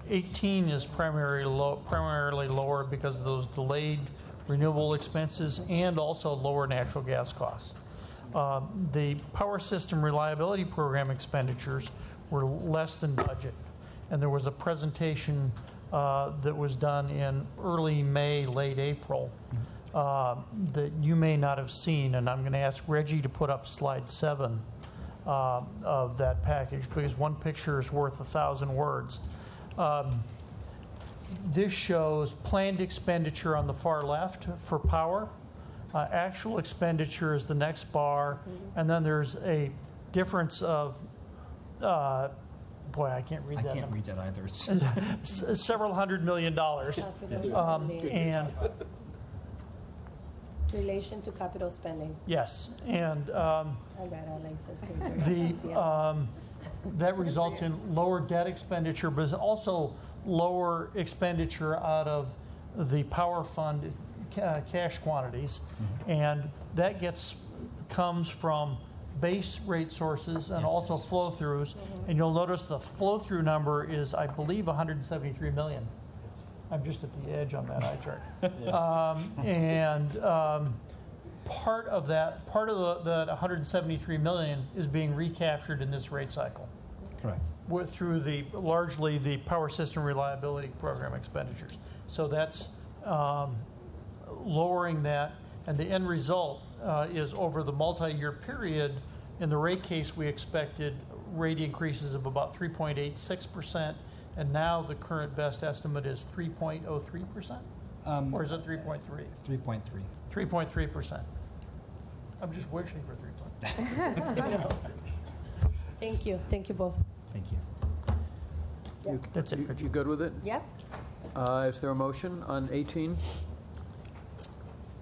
18 is primarily lower because of those delayed renewable expenses and also lower natural gas costs. The Power System Reliability Program expenditures were less than budget, and there was a presentation that was done in early May, late April, that you may not have seen, and I'm going to ask Reggie to put up slide 7 of that package, because one picture is worth 1,000 words. This shows planned expenditure on the far left for power. Actual expenditure is the next bar, and then there's a difference of, boy, I can't read that. I can't read that either. It's several $100 million. And relation to capital spending. yes, and I got a laser surgery. that results in lower debt expenditure, but also lower expenditure out of the power fund cash quantities, and that comes from base rate sources and also flow-throughs. And you'll notice the flow-through number is, I believe, 173 million. I'm just at the edge on that eye chart. Part of that 173 million is being recaptured in this rate cycle. Correct. Through largely the Power System Reliability Program expenditures. So that's lowering that, and the end result, is over the multi-year period, in the rate case, we expected rate increases of about 3.86%, and now the current best estimate is 3.03%? Or is it 3.3? 3.3. 3.3%. I'm just wishing for 3.3. Thank you. Thank you both. Thank you. That's it. You good with it? Yep. Is there a motion on 18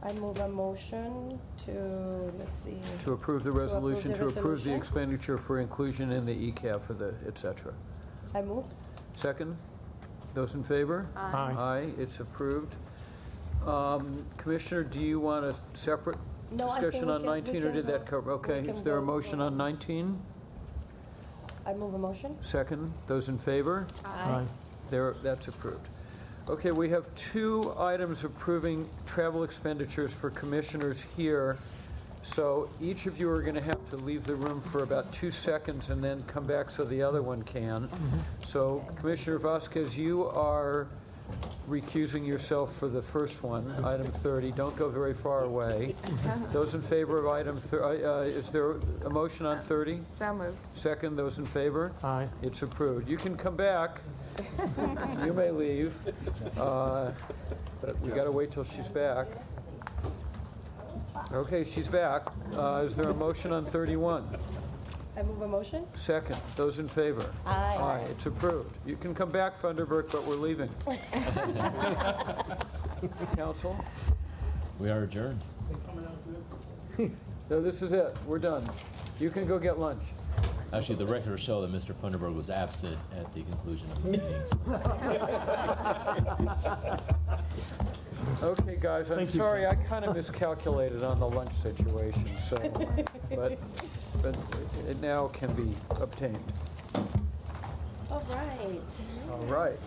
I move a motion to, let's see. to approve the resolution, to approve the resolution. expenditure for inclusion in the ECAF for the et cetera? I move. Second? Those in favor? Aye. Aye, it's approved. Commissioner, do you want a separate No, I think discussion we on can- we 19, or can did that go- cover? Okay, we is can there a go- motion on 19? I move a motion. Second? Those in favor? Aye. There, that's approved. Okay, we have 2 items approving travel expenditures for commissioners here. So each of you are going to have to leave the room for about 2 seconds and then come back so the other one can. So Commissioner Vasquez, you are recusing yourself for the first one, item 30. Don't go very far away. Those in favor of item 30, is there a motion on 30? So moved. Second, those in favor? Aye. It's approved. You can come back. You may leave. But we got to wait till she's back. Okay, she's back. Is there a motion on 31? I move a motion. Second, those in favor? Aye. Aye, it's approved. You can come back, Funderburk, but we're leaving. Council? We are adjourned. No, this is it. We're done. You can go get lunch. Actually, the record will show that Mr. Funderburg was absent at the conclusion of the meetings. Okay, guys, I'm sorry, I kind of miscalculated on the lunch situation, so, but it now can be obtained. All right. All right.